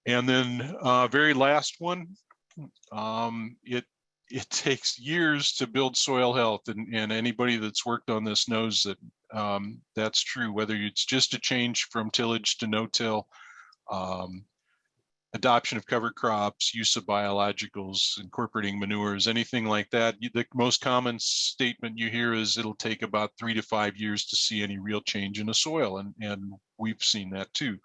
And then very last one, it takes years to build soil health, and anybody that's worked on this knows that that's true. Whether it's just a change from tillage to no-till, adoption of cover crops, use of biologicals, incorporating manures, anything like that. The most common statement you hear is it'll take about 3 to 5 years to see any real change in the soil. And we've seen that too.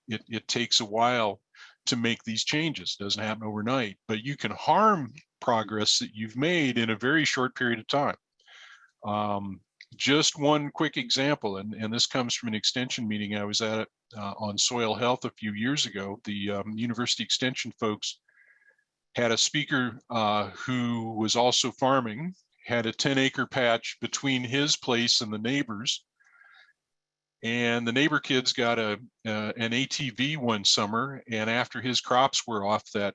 It takes a while to make these changes. It doesn't happen overnight, but you can harm progress that you've made in a very short period of time. Just one quick example, and this comes from an extension meeting I was at on soil health a few years ago. The university extension folks had a speaker who was also farming, had a 10-acre patch between his place and the neighbors. And the neighbor kids got an ATV one summer, and after his crops were off that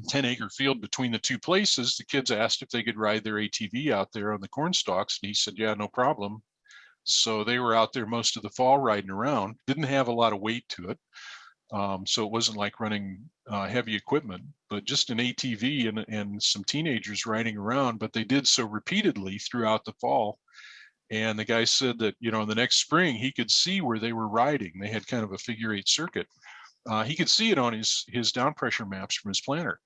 10-acre field between the two places, the kids asked if they could ride their ATV out there on the corn stalks, and he said, yeah, no problem. So they were out there most of the fall riding around. Didn't have a lot of weight to it, so it wasn't like running heavy equipment, but just an ATV and some teenagers riding around. But they did so repeatedly throughout the fall. And the guy said that, you know, the next spring he could see where they were riding. They had kind of a figure-8 circuit. He could see it on his down pressure maps from his planter.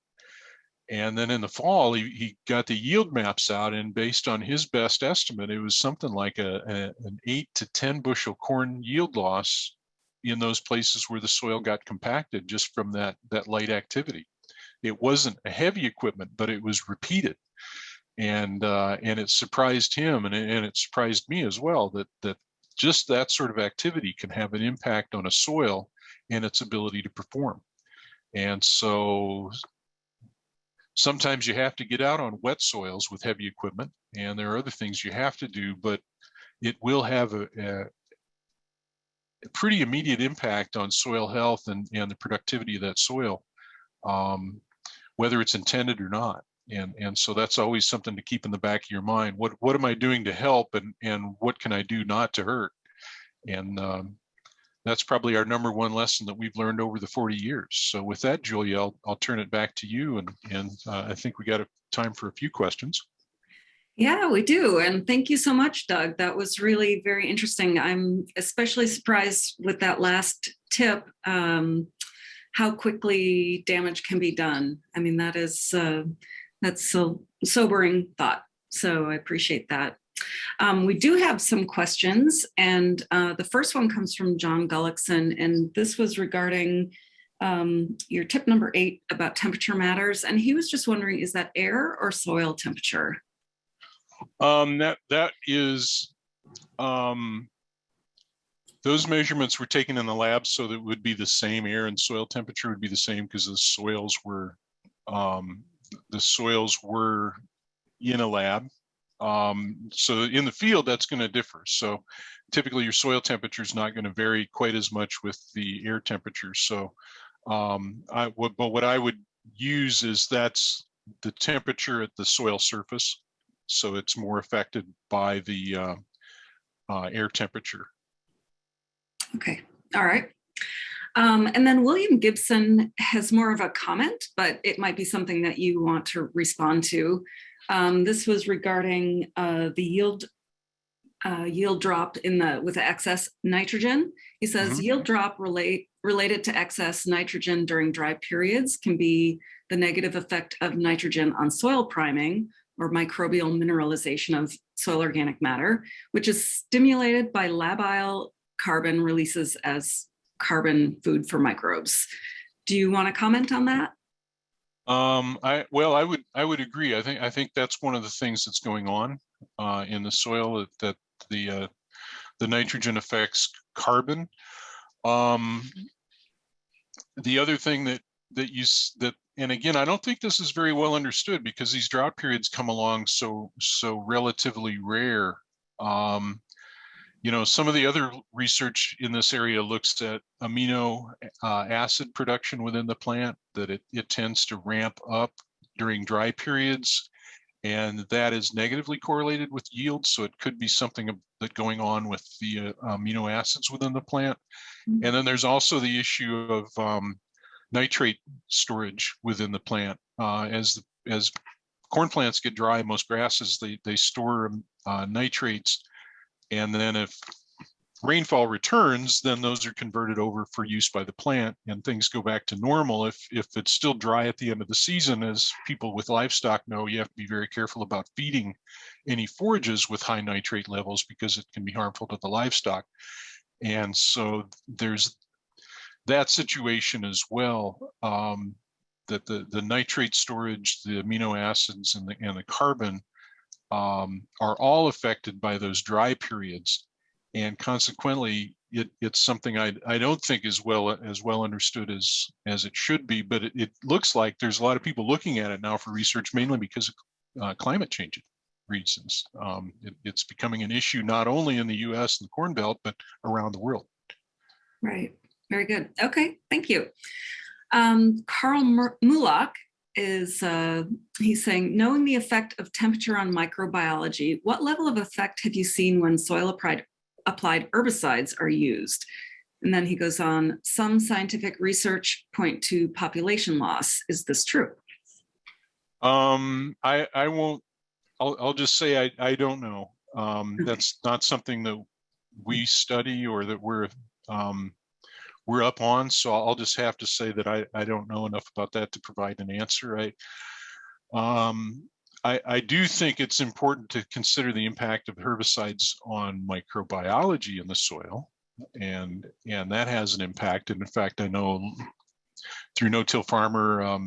And then in the fall, he got the yield maps out, and based on his best estimate, it was something like an 8 to 10 bushel corn yield loss in those places where the soil got compacted just from that light activity. It wasn't a heavy equipment, but it was repeated. And it surprised him, and it surprised me as well, that just that sort of activity can have an impact on a soil and its ability to perform. And so sometimes you have to get out on wet soils with heavy equipment, and there are other things you have to do, but it will have a pretty immediate impact on soil health and the productivity of that soil, whether it's intended or not. And so that's always something to keep in the back of your mind. What am I doing to help, and what can I do not to hurt? And that's probably our number one lesson that we've learned over the 40 years. So with that, Julia, I'll turn it back to you. And I think we got time for a few questions. Yeah, we do. And thank you so much, Doug. That was really very interesting. I'm especially surprised with that last tip, how quickly damage can be done. I mean, that's a sobering thought. So I appreciate that. We do have some questions, and the first one comes from John Gullickson, and this was regarding your tip number 8 about temperature matters. And he was just wondering, is that air or soil temperature? That is, those measurements were taken in the lab, so that it would be the same. Air and soil temperature would be the same because the soils were in a lab. So in the field, that's going to differ. So typically your soil temperature is not going to vary quite as much with the air temperature. So what I would use is that's the temperature at the soil surface. So it's more affected by the air temperature. Okay. All right. And then William Gibson has more of a comment, but it might be something that you want to respond to. This was regarding the yield drop with the excess nitrogen. He says yield drop related to excess nitrogen during dry periods can be the negative effect of nitrogen on soil priming or microbial mineralization of soil organic matter, which is stimulated by labile carbon releases as carbon food for microbes. Do you want to comment on that? I would agree. I think that's one of the things that's going on in the soil, that the nitrogen affects carbon. The other thing and again, I don't think this is very well understood because these drought periods come along so relatively rare. You know, some of the other research in this area looks at amino acid production within the plant, that it tends to ramp up during dry periods, and that is negatively correlated with yield. So it could be something that going on with the amino acids within the plant. And then there's also the issue of nitrate storage within the plant. As corn plants get dry, most grasses, they store nitrates. And then if rainfall returns, then those are converted over for use by the plant and things go back to normal. If it's still dry at the end of the season, as people with livestock know, you have to be very careful about feeding any forages with high nitrate levels because it can be harmful to the livestock. And so there's that situation as well. the nitrate storage, the amino acids, and the carbon are all affected by those dry periods, and consequently, it's something I don't think is well understood as it should be. But it looks like there's a lot of people looking at it now for research, mainly because of climate change reasons. It's becoming an issue not only in the U.S. and the Corn Belt, but around the world. Right. Very good. Okay. Thank you. Carl Mulak is he's saying, knowing the effect of temperature on microbiology, what level of effect have you seen when soil applied herbicides are used? And then he goes on, some scientific research point to population loss. Is this true? I won't, I'll just say I don't know. Okay. That's not something that we study or that we're up on. So I'll just have to say that I don't know enough about that to provide an answer. I do think it's important to consider the impact of herbicides on microbiology in the soil, and that has an impact. And in fact, I know through No-Till Farmer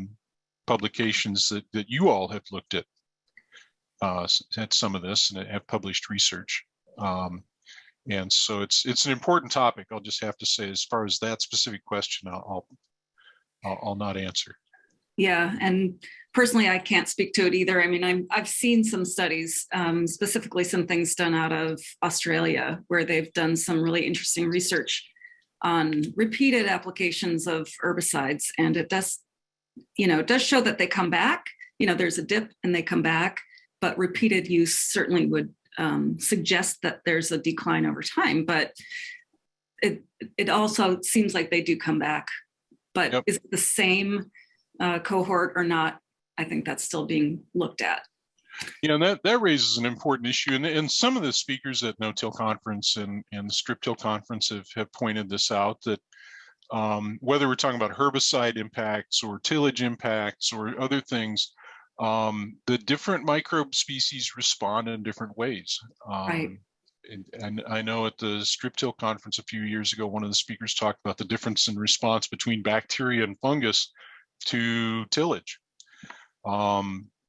publications that you all have looked at some of this and have published research. And so it's an important topic. I'll just have to say, as far as that specific question, I'll not answer. Yeah, and personally, I can't speak to it either. I mean, I've seen some studies, specifically some things done out of Australia, where they've done some really interesting research on repeated applications of herbicides, and it does show that they come back. There's a dip and they come back, but repeated use certainly would suggest that there's a decline over time. But it also seems like they do come back. But Is it the same cohort or not? I think that's still being looked at. Yeah, and that raises an important issue. And some of the speakers at No-Till Conference and the Strip-Till Conference have pointed this out, that whether we're talking about herbicide impacts or tillage impacts or other things, the different microbe species respond in different ways. Right. And I know at the Strip-Till Conference a few years ago, one of the speakers talked about the difference in response between bacteria and fungus to tillage.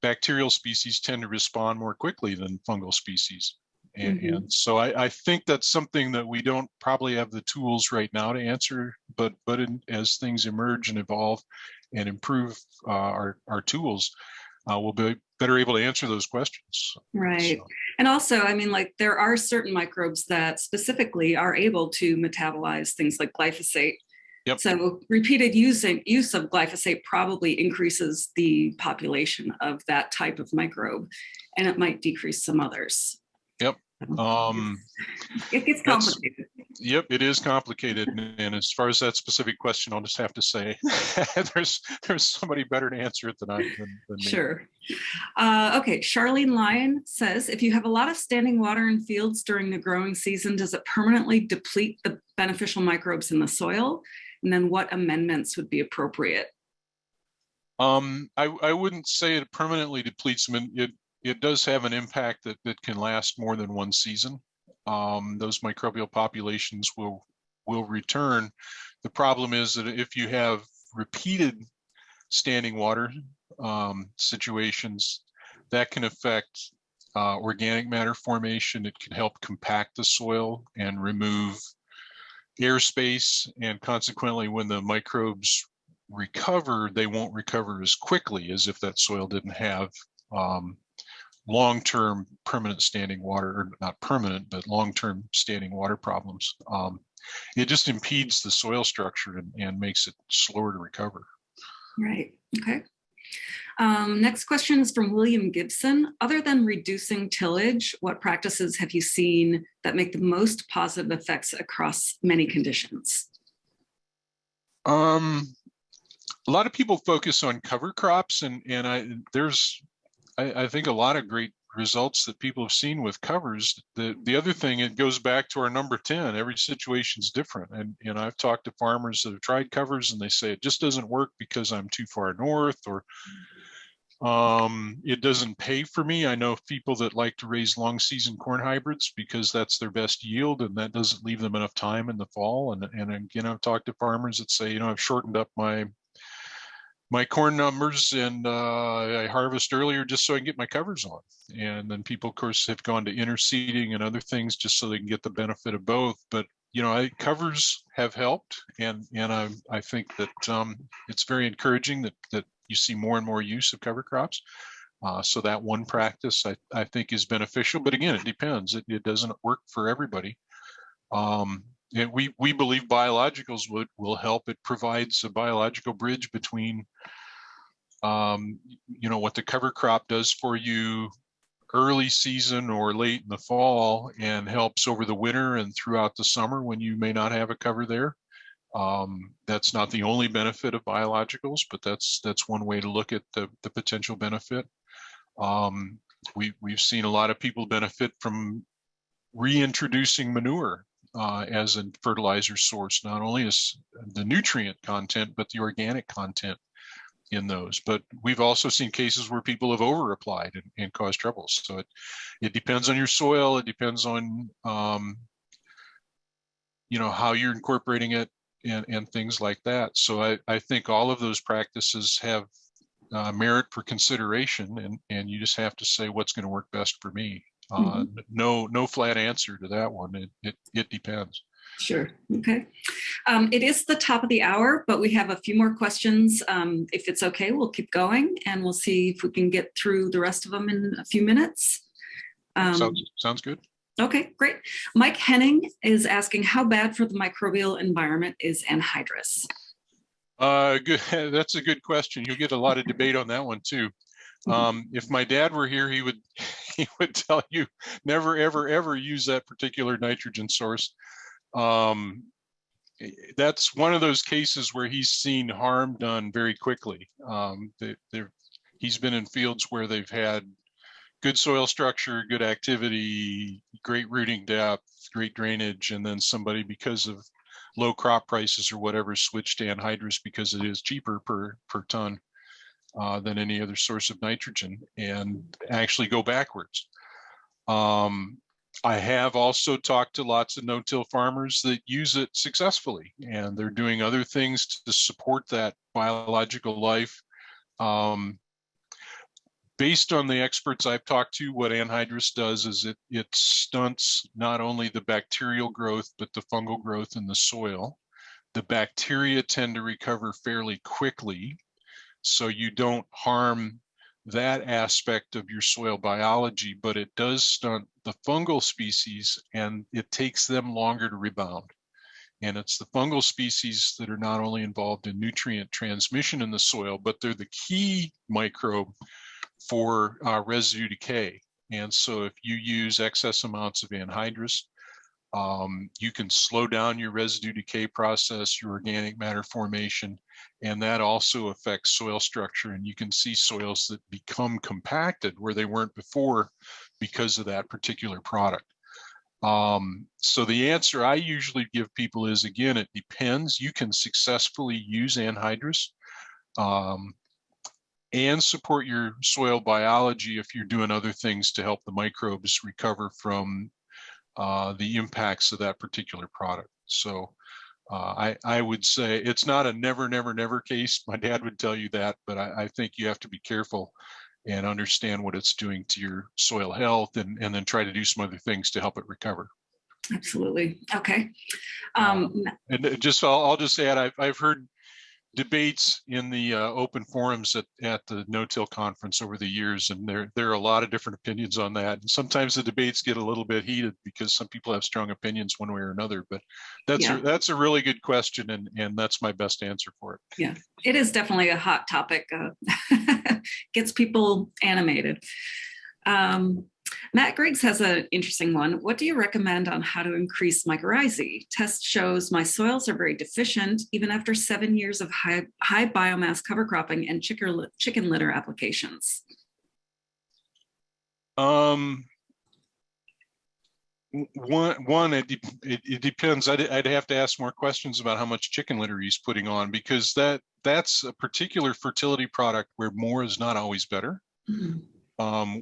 Bacterial species tend to respond more quickly than fungal species. And so I think that's something that we don't probably have the tools right now to answer, but as things emerge and evolve and improve our tools, we'll be better able to answer those questions. Right. So. And also, I mean, like, there are certain microbes that specifically are able to metabolize things like glyphosate. Yep. So repeated use of glyphosate probably increases the population of that type of microbe, and it might decrease some others. Yep. It gets complicated. Yep, it is complicated. And as far as that specific question, I'll just have to say there's somebody better to answer it than me. Sure. Okay, Charlene Lyon says, if you have a lot of standing water in fields during the growing season, does it permanently deplete the beneficial microbes in the soil? And then what amendments would be appropriate? I wouldn't say it permanently depletes them. It does have an impact that can last more than one season. Those microbial populations will return. The problem is that if you have repeated standing water situations, that can affect organic matter formation. It can help compact the soil and remove airspace, and consequently, when the microbes recover, they won't recover as quickly as if that soil didn't have long-term permanent standing water, or not permanent, but long-term standing water problems. It just impedes the soil structure and makes it slower to recover. Right. Okay. Next question is from William Gibson. Other than reducing tillage, what practices have you seen that make the most positive effects across many conditions? A lot of people focus on cover crops, and I think a lot of great results that people have seen with covers. The other thing, it goes back to our number 10. Every situation's different, and I've talked to farmers that have tried covers, and they say it just doesn't work because I'm too far north, or it doesn't pay for me. I know people that like to raise long season corn hybrids because that's their best yield, and that doesn't leave them enough time in the fall. And again, I've talked to farmers that say, I've shortened up my my corn numbers, and I harvest earlier just so I can get my covers on. And then people, of course, have gone to interseeding and other things just so they can get the benefit of both. But covers have helped, and I think that it's very encouraging that you see more and more use of cover crops. So that one practice I think is beneficial, but again, it depends. It doesn't work for everybody. And we believe biologicals will help. It provides a biological bridge between what the cover crop does for you early season or late in the fall, and helps over the winter and throughout the summer when you may not have a cover there. That's not the only benefit of biologicals, but that's one way to look at the potential benefit. We've seen a lot of people benefit from reintroducing manure as a fertilizer source, not only as the nutrient content, but the organic content in those. But we've also seen cases where people have over applied and caused troubles. So it depends on your soil. It depends on how you're incorporating it and things like that. So I think all of those practices have merit for consideration, and you just have to say what's going to work best for me. No flat answer to that one. It depends. Sure. Okay. It is the top of the hour, but we have a few more questions. If it's okay, we'll keep going, and we'll see if we can get through the rest of them in a few minutes. Sounds good. Okay, great. Mike Henning is asking, how bad for the microbial environment is anhydrous? Good. That's a good question. You'll get a lot of debate on that one too. If my dad were here, he would tell you never, ever, ever use that particular nitrogen source. That's one of those cases where he's seen harm done very quickly. He's been in fields where they've had good soil structure, good activity, great rooting depth, great drainage, and then somebody, because of low crop prices or whatever, switched to anhydrous because it is cheaper per ton than any other source of nitrogen, and actually go backwards. I have also talked to lots of no-till farmers that use it successfully, and they're doing other things to support that biological life. Based on the experts I've talked to, what anhydrous does is it stunts not only the bacterial growth, but the fungal growth in the soil. The bacteria tend to recover fairly quickly, so you don't harm that aspect of your soil biology, but it does stunt the fungal species, and it takes them longer to rebound. And it's the fungal species that are not only involved in nutrient transmission in the soil, but they're the key microbe for residue decay. And so if you use excess amounts of anhydrous, you can slow down your residue decay process, your organic matter formation, and that also affects soil structure. And you can see soils that become compacted where they weren't before because of that particular product. So the answer I usually give people is, again, it depends. You can successfully use anhydrous and support your soil biology if you're doing other things to help the microbes recover from the impacts of that particular product. So I would say it's not a never, never, never case. My dad would tell you that, but I think you have to be careful and understand what it's doing to your soil health, and then try to do some other things to help it recover. Absolutely. Okay. And I'll just add, I've heard debates in the open forums at the no-till conference over the years, and there are a lot of different opinions on that. And sometimes the debates get a little bit heated because some people have strong opinions one way or another. But that's a really good question, and that's my best answer for it. Yeah, it is definitely a hot topic. Gets people animated. Matt Griggs has an interesting one. What do you recommend on how to increase mycorrhizae? Test shows my soils are very deficient even after 7 years of high biomass cover cropping and chicken litter applications. It depends. I'd have to ask more questions about how much chicken litter he's putting on, because that's a particular fertility product where more is not always better. Mm-hmm.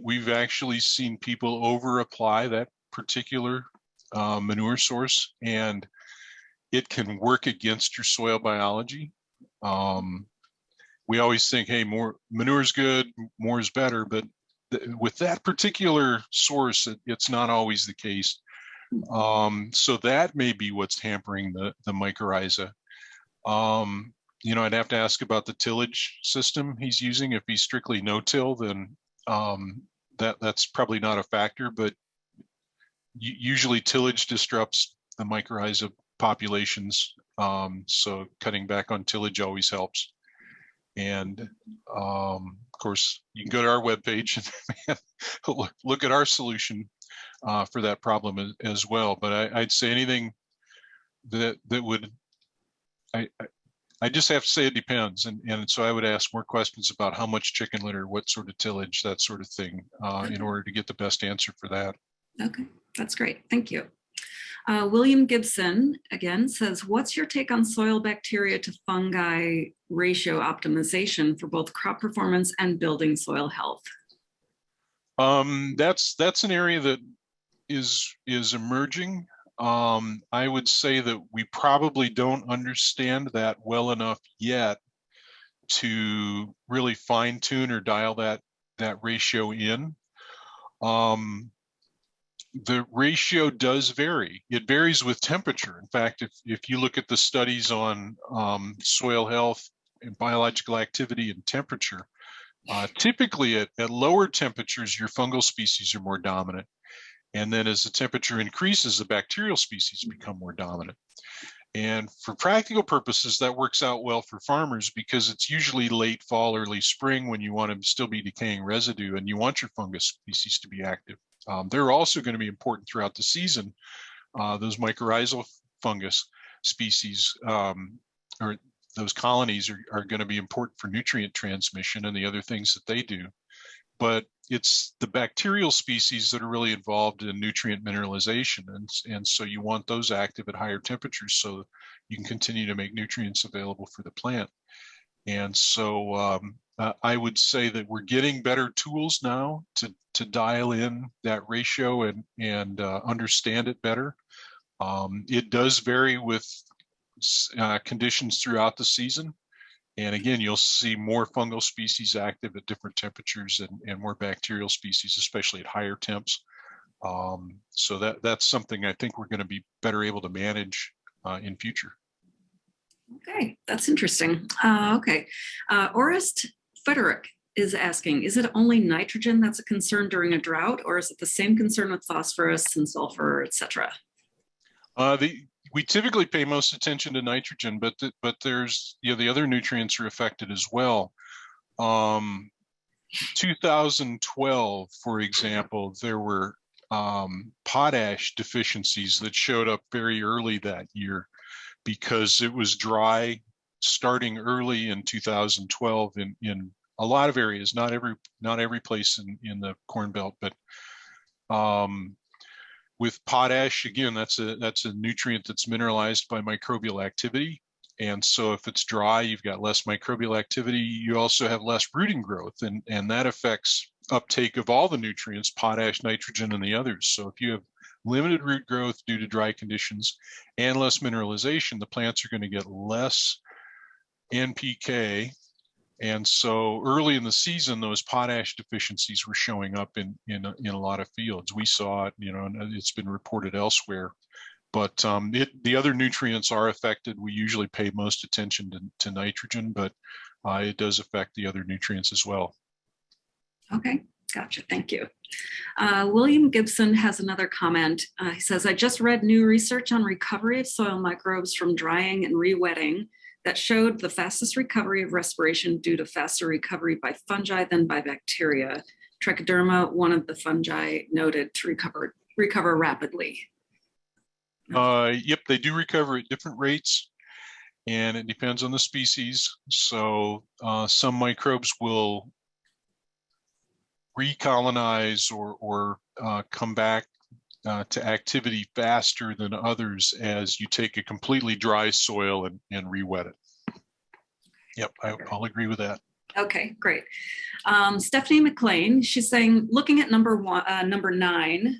We've actually seen people over apply that particular manure source, and it can work against your soil biology. we always think, hey, more manure is good, more is better, but with that particular source, it's not always the case. So that may be what's hampering the mycorrhiza. I'd have to ask about the tillage system he's using. If he's strictly no-till, then that's probably not a factor, but usually tillage disrupts the mycorrhiza populations. So cutting back on tillage always helps. And of course, you can go to our webpage and look at our solution for that problem as well. But I'd say anything that would, I just have to say it depends. And so I would ask more questions about how much chicken litter, what sort of tillage, that sort of thing, in order to get the best answer for that. Okay, that's great. Thank you. William Gibson again says, what's your take on soil bacteria to fungi ratio optimization for both crop performance and building soil health? That's an area that is emerging. I would say that we probably don't understand that well enough yet to really fine tune or dial that ratio in. The ratio does vary. It varies with temperature. In fact, if you look at the studies on soil health and biological activity and temperature, typically at lower temperatures, your fungal species are more dominant. And then as the temperature increases, the bacterial species become more dominant. And for practical purposes, that works out well for farmers because it's usually late fall, early spring when you want to still be decaying residue and you want your fungus species to be active. They're also going to be important throughout the season. Those mycorrhizal fungus species or those colonies are going to be important for nutrient transmission and the other things that they do. But it's the bacterial species that are really involved in nutrient mineralization. And so you want those active at higher temperatures so you can continue to make nutrients available for the plant. And so I would say that we're getting better tools now to dial in that ratio and understand it better. It does vary with conditions throughout the season. And again, you'll see more fungal species active at different temperatures and more bacterial species, especially at higher temps. So that's something I think we're going to be better able to manage in future. Okay, that's interesting. Okay, Orest Frederick is asking, is it only nitrogen that's a concern during a drought, or is it the same concern with phosphorus and sulfur, etc.? We typically pay most attention to nitrogen, but there's the other nutrients are affected as well. 2012, for example, there were potash deficiencies that showed up very early that year because it was dry starting early in 2012 in a lot of areas, not every place in the Corn Belt, but with potash, again, that's a nutrient that's mineralized by microbial activity. And so if it's dry, you've got less microbial activity. You also have less rooting growth, and that affects uptake of all the nutrients, potash, nitrogen, and the others. So if you have limited root growth due to dry conditions and less mineralization, the plants are going to get less NPK. And so early in the season, those potash deficiencies were showing up in a lot of fields. We saw it, and it's been reported elsewhere. But the other nutrients are affected. We usually pay most attention to nitrogen, but it does affect the other nutrients as well. Okay, gotcha. Thank you. William Gibson has another comment. He says, I just read new research on recovery of soil microbes from drying and re-wetting that showed the fastest recovery of respiration due to faster recovery by fungi than by bacteria. Trichoderma, one of the fungi noted to recover rapidly. Yep, they do recover at different rates, and it depends on the species. So some microbes will recolonize or come back to activity faster than others as you take a completely dry soil and re-wet it. Yep, I'll agree with that. Okay, great. Stephanie McLean, she's saying, looking at number 9,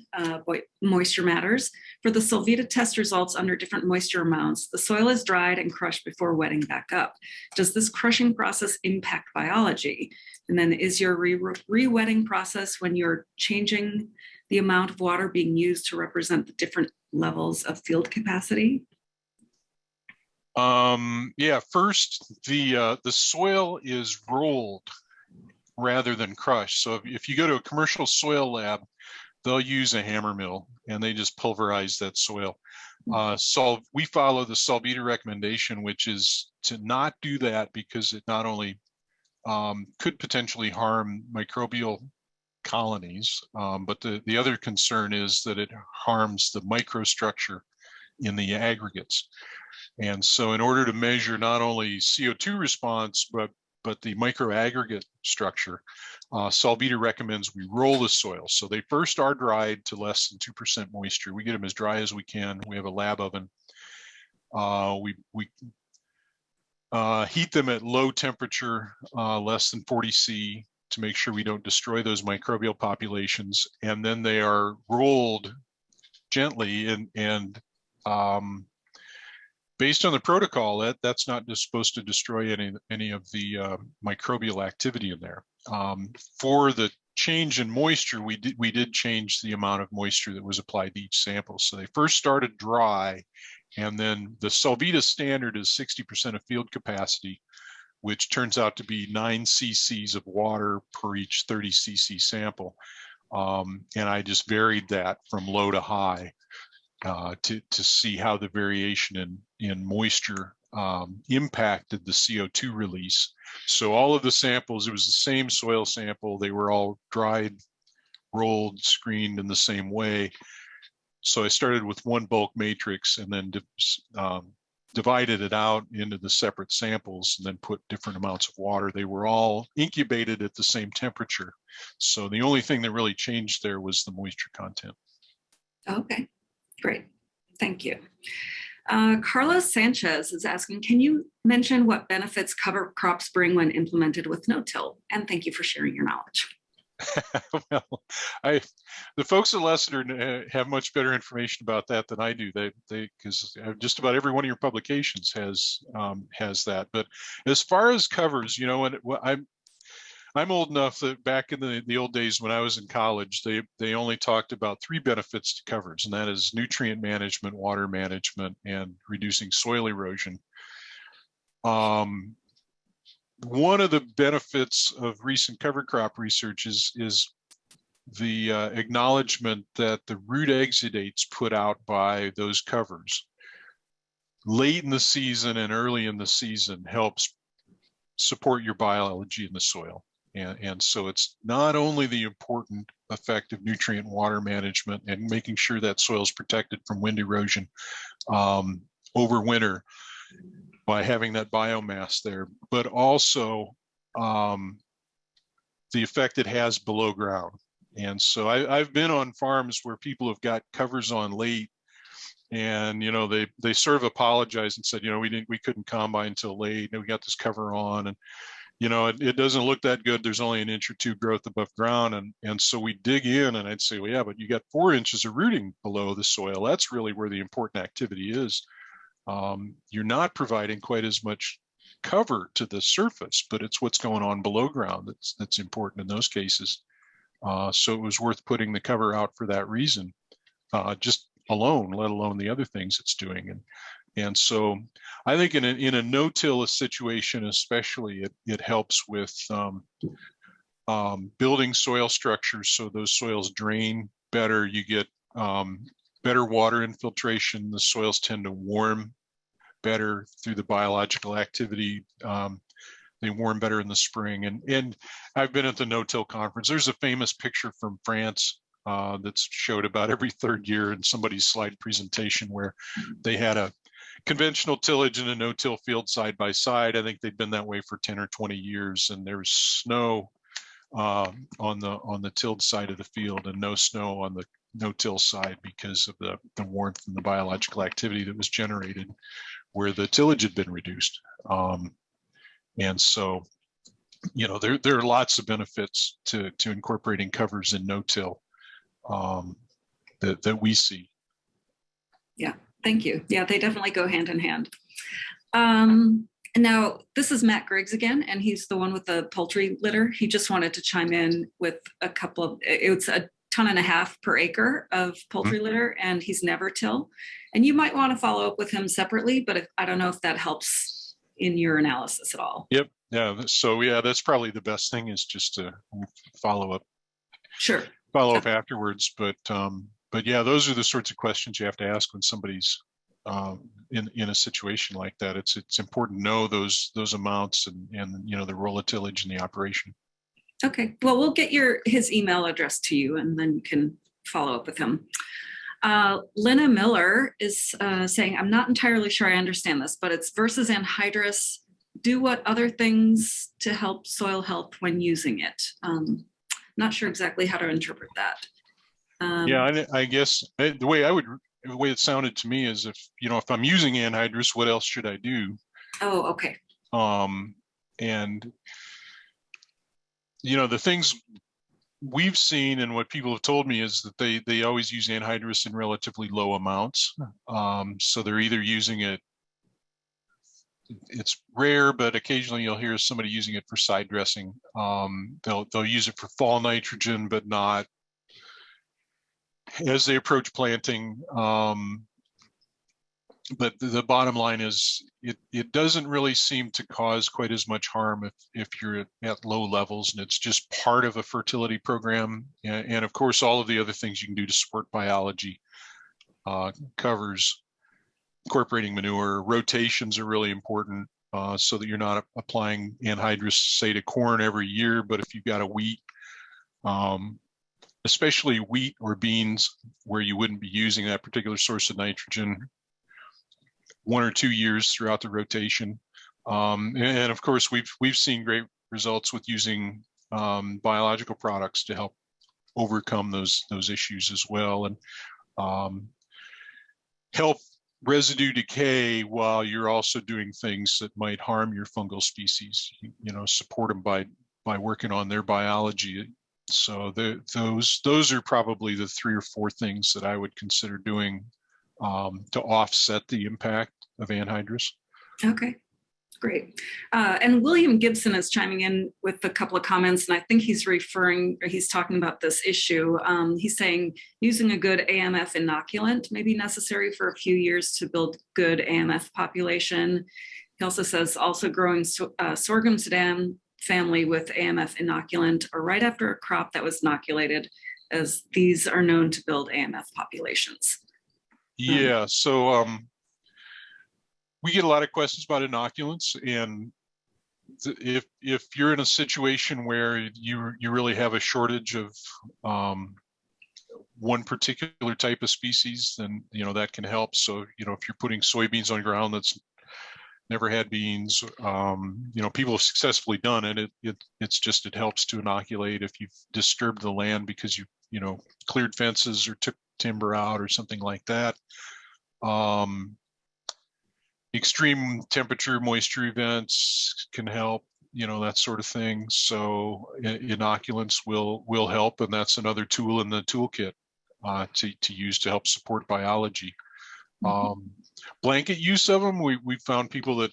moisture matters, for the Solvita test results under different moisture amounts, the soil is dried and crushed before wetting back up. Does this crushing process impact biology? And then is your re-wetting process when you're changing the amount of water being used to represent the different levels of field capacity? Yeah, first, the soil is rolled rather than crushed. So if you go to a commercial soil lab, they'll use a hammer mill and they just pulverize that soil. So we follow the Solvita recommendation, which is to not do that because it not only could potentially harm microbial colonies, but the other concern is that it harms the microstructure in the aggregates. And so in order to measure not only CO2 response, but the microaggregate structure, Solvita recommends we roll the soil. So they first are dried to less than 2% moisture. We get them as dry as we can. We have a lab oven. We heat them at low temperature, less than 40 C, to make sure we don't destroy those microbial populations. And then they are rolled gently and based on the protocol, that's not just supposed to destroy any of the microbial activity in there. For the change in moisture, we did change the amount of moisture that was applied to each sample. So they first started dry, and then the Solvita standard is 60% of field capacity, which turns out to be 9 cc's of water per each 30 cc sample. And I just varied that from low to high to see how the variation in moisture impacted the CO2 release. So all of the samples, it was the same soil sample. They were all dried, rolled, screened in the same way. So I started with one bulk matrix and then divided it out into the separate samples and then put different amounts of water. They were all incubated at the same temperature. So the only thing that really changed there was the moisture content. Okay, great. Thank you. Carlos Sanchez is asking, can you mention what benefits cover crops bring when implemented with no-till? And thank you for sharing your knowledge. Well, the folks at Lessiter have much better information about that than I do. Because just about every one of your publications has that. But as far as covers, you know, I'm old enough that back in the old days when I was in college, they only talked about 3 benefits to covers, and that is nutrient management, water management, and reducing soil erosion. One of the benefits of recent cover crop research is the acknowledgement that the root exudates put out by those covers late in the season and early in the season helps support your biology in the soil. And so it's not only the important effect of nutrient and water management and making sure that soil is protected from wind erosion over winter by having that biomass there, but also the effect it has below ground. And so I've been on farms where people have got covers on late, and you know they sort of apologized and said, you know, we couldn't combine until late, and we got this cover on, and you know it doesn't look that good. There's only an inch or two growth above ground, and so we dig in, and I'd say, well, yeah, but you got 4 inches of rooting below the soil. That's really where the important activity is. You're not providing quite as much cover to the surface, but it's what's going on below ground that's important in those cases. So it was worth putting the cover out for that reason, just alone, let alone the other things it's doing. And so I think in a no-till situation especially, it helps with building soil structures so those soils drain better. You get better water infiltration. The soils tend to warm better through the biological activity. They warm better in the spring. And I've been at the no-till conference. There's a famous picture from France that's showed about every 3rd year in somebody's slide presentation where they had a conventional tillage and a no-till field side by side. I think they'd been that way for 10 or 20 years, and there's snow on the tilled side of the field and no snow on the no-till side because of the warmth and the biological activity that was generated where the tillage had been reduced. And so there are lots of benefits to incorporating covers in no-till that we see. Yeah, thank you. Yeah, they definitely go hand in hand. Now, this is Matt Griggs again, and he's the one with the poultry litter. He just wanted to chime in with a couple of, it's 1.5 tons per acre of poultry litter, and he's never till. And you might want to follow up with him separately, but I don't know if that helps in your analysis at all. Yep. Yeah. So yeah, that's probably the best thing, is just to follow up. Sure. Follow up afterwards. But yeah, those are the sorts of questions you have to ask when somebody's in a situation like that. It's important to know those amounts and the role of tillage in the operation. Okay. Well, we'll get his email address to you, and then you can follow up with him. Lena Miller is saying, I'm not entirely sure I understand this, but it's versus anhydrous. Do what other things to help soil health when using it? Not sure exactly how to interpret that. Yeah, I guess the way it sounded to me is, if I'm using anhydrous, what else should I do? Oh, okay. And the things we've seen and what people have told me is that they always use anhydrous in relatively low amounts. So they're either using it, it's rare, but occasionally you'll hear somebody using it for side dressing. They'll use it for fall nitrogen, but not as they approach planting. But the bottom line is it doesn't really seem to cause quite as much harm if you're at low levels, and it's just part of a fertility program. And of course, all of the other things you can do to support biology, covers, incorporating manure, rotations are really important, so that you're not applying anhydrous, say, to corn every year. But if you've got a wheat, especially wheat or beans, where you wouldn't be using that particular source of nitrogen, 1 or 2 years throughout the rotation. And of course, we've seen great results with using biological products to help overcome those issues as well, and help residue decay while you're also doing things that might harm your fungal species. Support them by working on their biology. So those are probably the 3 or 4 things that I would consider doing to offset the impact of anhydrous. Okay, great. And William Gibson is chiming in with a couple of comments, and I think he's talking about this issue. He's saying using a good AMF inoculant may be necessary for a few years to build good AMF population. He also says growing sorghum Sudan family with AMF inoculant or right after a crop that was inoculated, as these are known to build AMF populations. Yeah, so we get a lot of questions about inoculants, and if you're in a situation where you really have a shortage of one particular type of species, then that can help. So if you're putting soybeans on ground that's never had beans, people have successfully done it. It helps to inoculate if you've disturbed the land because you cleared fences or took timber out or something like that. Extreme temperature, moisture events can help, that sort of thing. So inoculants will help, and that's another tool in the toolkit to use to help support biology. Blanket use of them, we found people that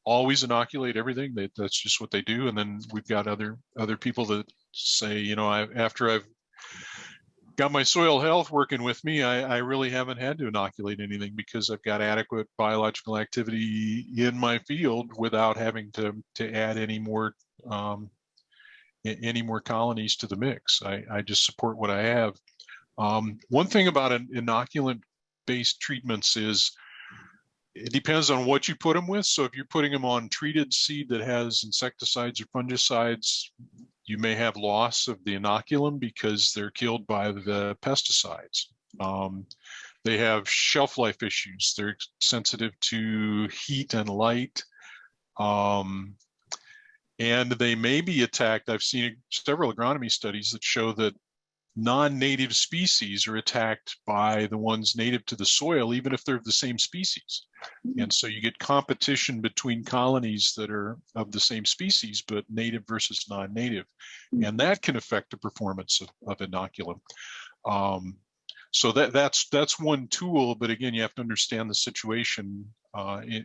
always inoculate everything. That's just what they do. And then we've got other people that say, after I've got my soil health working with me, I really haven't had to inoculate anything because I've got adequate biological activity in my field without having to add any more colonies to the mix. I just support what I have. One thing about an inoculant-based treatments is it depends on what you put them with. So if you're putting them on treated seed that has insecticides or fungicides, you may have loss of the inoculum because they're killed by the pesticides. They have shelf life issues. They're sensitive to heat and light. And they may be attacked. I've seen several agronomy studies that show that non-native species are attacked by the ones native to the soil, even if they're of the same species. And so you get competition between colonies that are of the same species, but native versus non-native. And that can affect the performance of inoculum. So that's one tool, but again, you have to understand the situation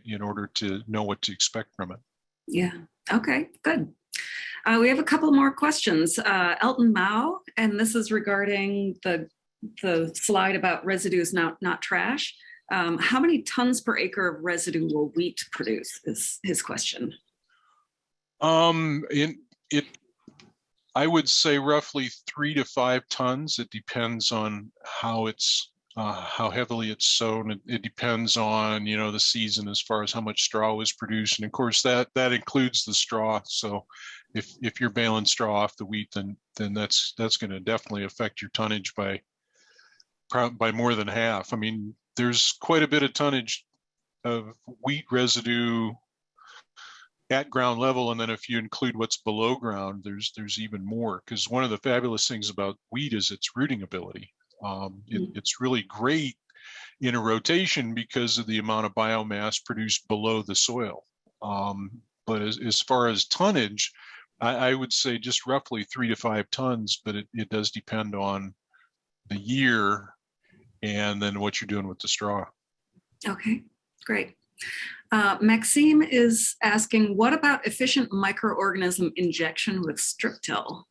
in order to know what to expect from it. Yeah, okay, good. We have a couple more questions. Elton Mao, and this is regarding the slide about residues not trash. How many tons per acre of residue will wheat produce is his question. I would say roughly 3 to 5 tons. It depends on how heavily it's sown. It depends on, the season as far as how much straw was produced. And of course that includes the straw. So if you're baling straw off the wheat, then that's going to definitely affect your tonnage by more than half. I mean, there's quite a bit of tonnage of wheat residue at ground level, and then if you include what's below ground, there's even more, because one of the fabulous things about wheat is its rooting ability. It's really great in a rotation because of the amount of biomass produced below the soil. But as far as tonnage, I would say just roughly 3 to 5 tons, but it does depend on the year and then what you're doing with the straw. Okay, great. Maxime is asking, what about efficient microorganism injection with strip-till?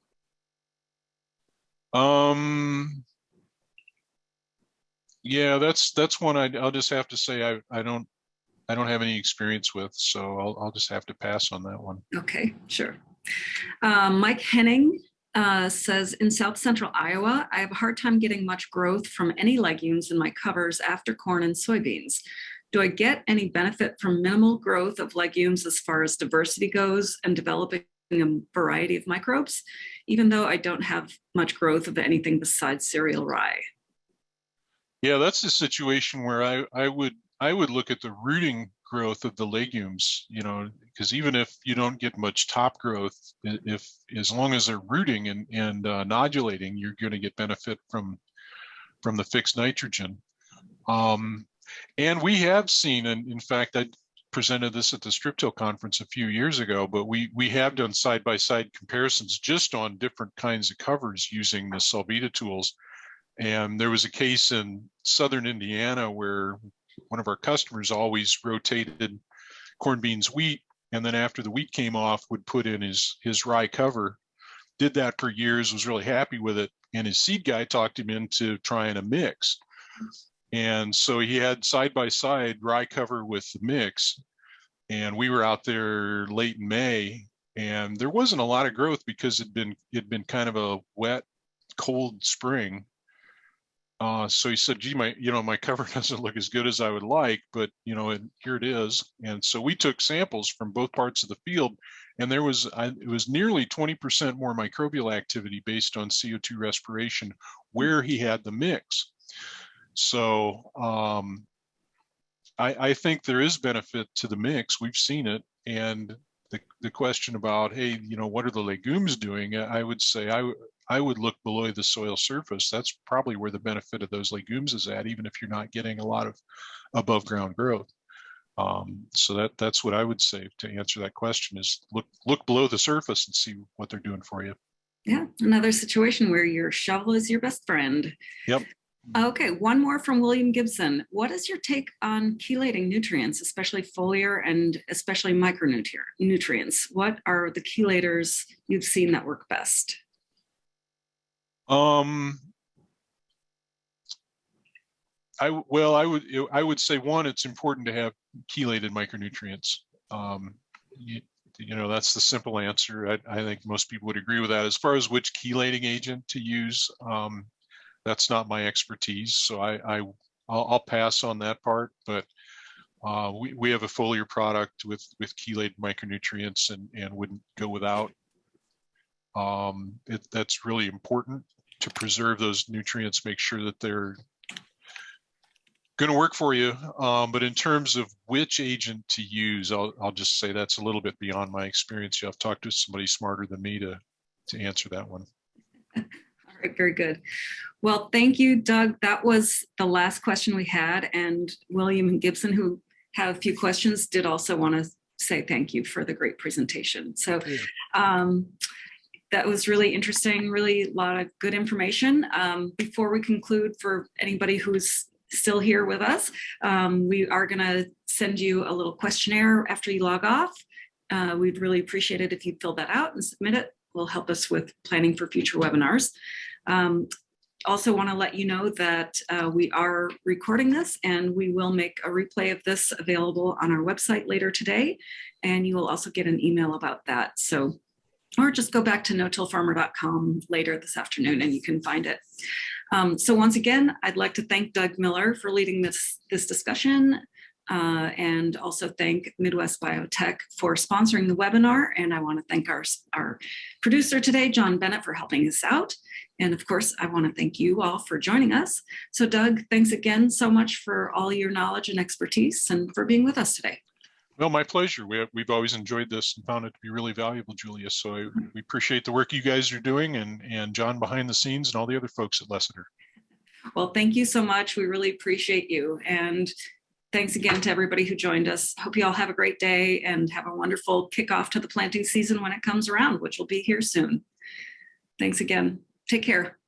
Yeah, that's one I'll just have to say I don't have any experience with, so I'll just have to pass on that one. Okay, sure. Mike Henning says, in South Central Iowa, I have a hard time getting much growth from any legumes in my covers after corn and soybeans. Do I get any benefit from minimal growth of legumes as far as diversity goes and developing a variety of microbes, even though I don't have much growth of anything besides cereal rye? Yeah, that's the situation where I would look at the rooting growth of the legumes, because even if you don't get much top growth, as long as they're rooting and nodulating, you're going to get benefit from the fixed nitrogen. And we have seen, and in fact, I presented this at the strip-till conference a few years ago, but we have done side-by-side comparisons just on different kinds of covers using the Solvita tools. And there was a case in southern Indiana where one of our customers always rotated corn, beans, wheat, and then after the wheat came off, would put in his rye cover. Did that for years, was really happy with it. And his seed guy talked him into trying a mix. And so he had side-by-side rye cover with the mix. And we were out there late in May, and there wasn't a lot of growth because it'd been kind of a wet, cold spring. So he said, gee, my cover doesn't look as good as I would like, but here it is. And so we took samples from both parts of the field, and it was nearly 20% more microbial activity based on CO2 respiration where he had the mix. So I think there is benefit to the mix. We've seen it. And the question about, hey, what are the legumes doing? I would say I would look below the soil surface. That's probably where the benefit of those legumes is at, even if you're not getting a lot of above ground growth. So that's what I would say to answer that question is look below the surface and see what they're doing for you. Yeah, another situation where your shovel is your best friend. Yep. Okay, one more from William Gibson. What is your take on chelating nutrients, especially foliar and especially micronutrients? What are the chelators you've seen that work best? I would say one, it's important to have chelated micronutrients. That's the simple answer. I think most people would agree with that. As far as which chelating agent to use, that's not my expertise, so I'll pass on that part. But we have a foliar product with chelated micronutrients and wouldn't go without. That's really important to preserve those nutrients, make sure that they're going to work for you. But in terms of which agent to use, I'll just say that's a little bit beyond my experience. You'll have to talk to somebody smarter than me to answer that one. All Very good. Well, thank you, Doug. That was the last question we had. And William and Gibson, who have a few questions, did also want to say thank you for the great presentation. So that was really interesting, really a lot of good information. Before we conclude, for anybody who's still here with us, we are going to send you a little questionnaire after you log off. We'd really appreciate it if you fill that out and submit it. Will help us with planning for future webinars. Also want to let you know that we are recording this, and we will make a replay of this available on our website later today, and you will also get an email about that. So, or just go back to no-tillfarmer.com later this afternoon and you can find it. So once again, I'd like to thank Doug Miller for leading this discussion, and also thank Midwest Biotech for sponsoring the webinar. And I want to thank our producer today, John Bennett, for helping us out. And of course, I want to thank you all for joining us. So Doug, thanks again so much for all your knowledge and expertise and for being with us today. Well, my pleasure. We've always enjoyed this and found it to be really valuable, Julia. So we appreciate the work you guys are doing, and John behind the scenes and all the other folks at Lessiter. Well, thank you so much. We really appreciate you. And thanks again to everybody who joined us. Hope you all have a great day and have a wonderful kickoff to the planting season when it comes around, which will be here soon. Thanks again. Take care.